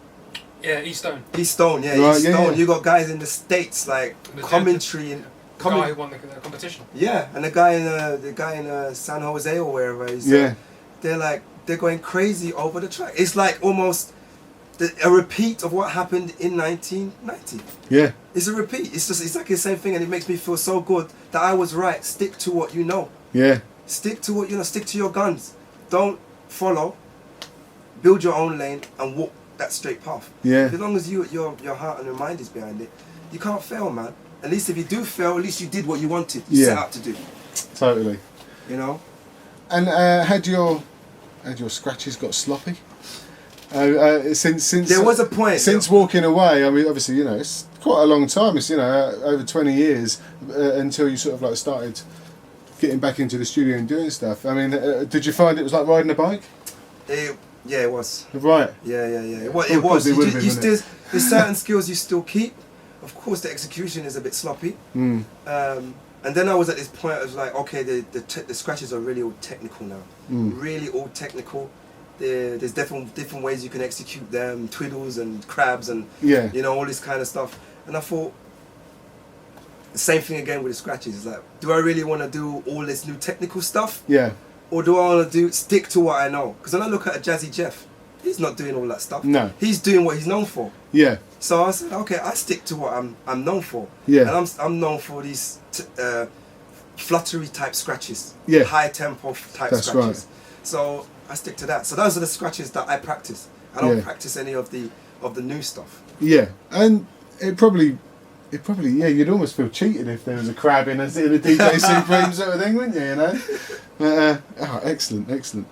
Speaker 6: Yeah, East Stone.
Speaker 5: East Stone, yeah,
Speaker 4: Right,
Speaker 5: East
Speaker 4: yeah,
Speaker 5: Stone.
Speaker 4: yeah.
Speaker 5: You got guys in the States like
Speaker 6: The
Speaker 5: commentary and
Speaker 6: The guy who won the competition.
Speaker 5: yeah, and the guy in San Jose or wherever.
Speaker 4: Yeah.
Speaker 5: They're going crazy over the track. It's like almost a repeat of what happened in 1990.
Speaker 4: Yeah.
Speaker 5: It's a repeat. It's just exactly the same thing, and it makes me feel so good that I was right. Stick to what you know.
Speaker 4: Yeah.
Speaker 5: Stick to what you know. Stick to your guns. Don't follow. Build your own lane and walk that straight path.
Speaker 4: Yeah.
Speaker 5: As long as your heart and your mind is behind it, you can't fail, man. At least if you do fail, at least you did what you wanted. You set out to do.
Speaker 4: Totally.
Speaker 5: You know.
Speaker 4: And had your scratches got sloppy? Since
Speaker 5: There was a point.
Speaker 4: Since walking away, I mean, obviously, you know, it's quite a long time. It's, you know, over 20 years until you sort of like started getting back into the studio and doing stuff. I mean, did you find it was like riding a bike?
Speaker 5: Yeah, it was.
Speaker 4: Right.
Speaker 5: Yeah. It was.
Speaker 4: It would have been,
Speaker 5: You still, there's certain skills you still keep. Of course, the execution is a bit sloppy.
Speaker 4: Mm.
Speaker 5: And then I was at this point. I was like, okay, the scratches are really all technical now.
Speaker 4: Mm.
Speaker 5: Really all technical. There's different ways you can execute them, twiddles and crabs and
Speaker 4: Yeah.
Speaker 5: you know, all this kind of stuff. And I thought the same thing again with the scratches. It's like, do I really want to do all this new technical stuff,
Speaker 4: Yeah.
Speaker 5: or do I want to stick to what I know? Because when I look at a Jazzy Jeff, he's not doing all that stuff.
Speaker 4: No.
Speaker 5: He's doing what he's known for.
Speaker 4: Yeah.
Speaker 5: So I said, okay, I stick to what I'm known for.
Speaker 4: Yeah.
Speaker 5: And I'm known for these fluttery type scratches.
Speaker 4: Yeah.
Speaker 5: High tempo type
Speaker 4: That's
Speaker 5: scratches.
Speaker 4: right.
Speaker 5: So I stick to that. So those are the scratches that I practice. I don't
Speaker 4: Yeah.
Speaker 5: practice any of the new stuff.
Speaker 4: Yeah. And it probably, yeah, you'd almost feel cheated if there was a crab in a DJ Supreme sort of thing, wouldn't you? You know. Excellent.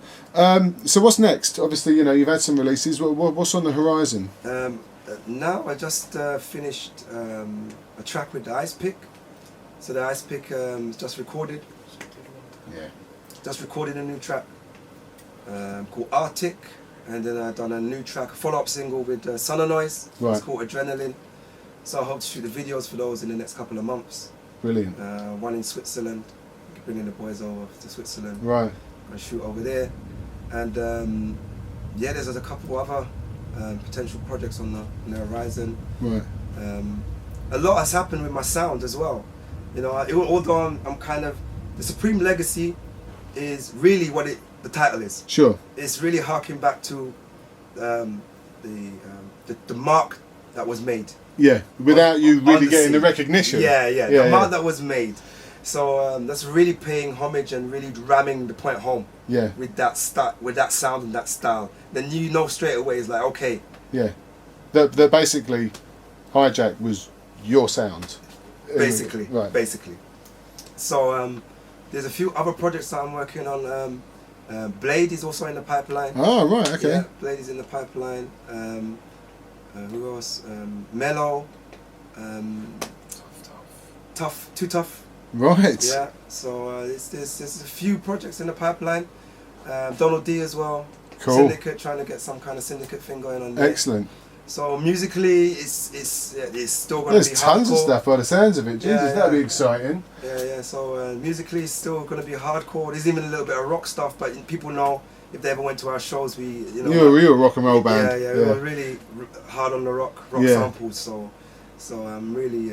Speaker 4: So what's next? Obviously, you know, you've had some releases. What's on the horizon?
Speaker 5: Now I just finished a track with the Ice Pick. So the Ice Pick is just recorded.
Speaker 4: Yeah.
Speaker 5: Just recorded a new track called Arctic, and then I've done a new track, a follow-up single with Son of Noise.
Speaker 4: Right.
Speaker 5: It's called Adrenaline. So I hope to shoot the videos for those in the next couple of months.
Speaker 4: Brilliant.
Speaker 5: One in Switzerland, bringing the boys over to Switzerland.
Speaker 4: Right.
Speaker 5: Gonna shoot over there, and yeah, there's a couple other potential projects on the horizon.
Speaker 4: Right.
Speaker 5: A lot has happened with my sound as well. You know, although I'm kind of, the Supreme Legacy is really what the title is.
Speaker 4: Sure.
Speaker 5: It's really harking back to the mark that was made.
Speaker 4: Yeah. Without you
Speaker 5: on
Speaker 4: really
Speaker 5: the
Speaker 4: getting the
Speaker 5: scene.
Speaker 4: recognition.
Speaker 5: Yeah, the
Speaker 4: Yeah.
Speaker 5: mark that was made. So that's really paying homage and really ramming the point home.
Speaker 4: Yeah.
Speaker 5: With that sound and that style. Then you know straight away it's like, okay.
Speaker 4: Yeah. That basically Hijack was your sound.
Speaker 5: Basically.
Speaker 4: Right.
Speaker 5: Basically. So there's a few other projects that I'm working on. Blade is also in the pipeline.
Speaker 4: Oh, right, okay.
Speaker 5: Yeah, Blade is in the pipeline. Who else? Mellow. Tough. Too Tough.
Speaker 4: Right.
Speaker 5: Yeah. So there's a few projects in the pipeline. Donald D as well.
Speaker 4: Cool.
Speaker 5: Syndicate, trying to get some kind of syndicate thing going on there.
Speaker 4: Excellent.
Speaker 5: So musically, it's still going to be
Speaker 4: There's tons of
Speaker 5: hardcore.
Speaker 4: stuff by the sounds of it. Jesus,
Speaker 5: Yeah,
Speaker 4: that'd be
Speaker 5: yeah.
Speaker 4: exciting.
Speaker 5: Yeah. So musically, it's still going to be hardcore. There's even a little bit of rock stuff, but people know if they ever went to our shows, we
Speaker 4: You were a rock and roll band.
Speaker 5: Yeah. We were really hard on the rock
Speaker 4: Yeah.
Speaker 5: samples. So I'm really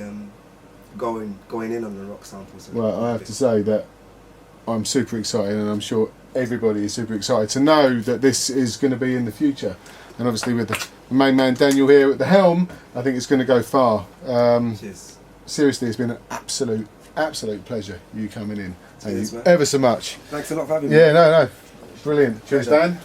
Speaker 5: going in on the rock samples.
Speaker 4: Well, I have to say that I'm super excited, and I'm sure everybody is super excited to know that this is going to be in the future. And obviously with the main man Daniel here at the helm, I think it's going to go far.
Speaker 5: Cheers.
Speaker 4: Seriously, it's been an absolute pleasure you coming in. Thank
Speaker 5: Cheers,
Speaker 4: you
Speaker 5: man.
Speaker 4: ever so much.
Speaker 5: Thanks a lot for having me.
Speaker 4: Yeah, no. Brilliant. Cheers, Dan.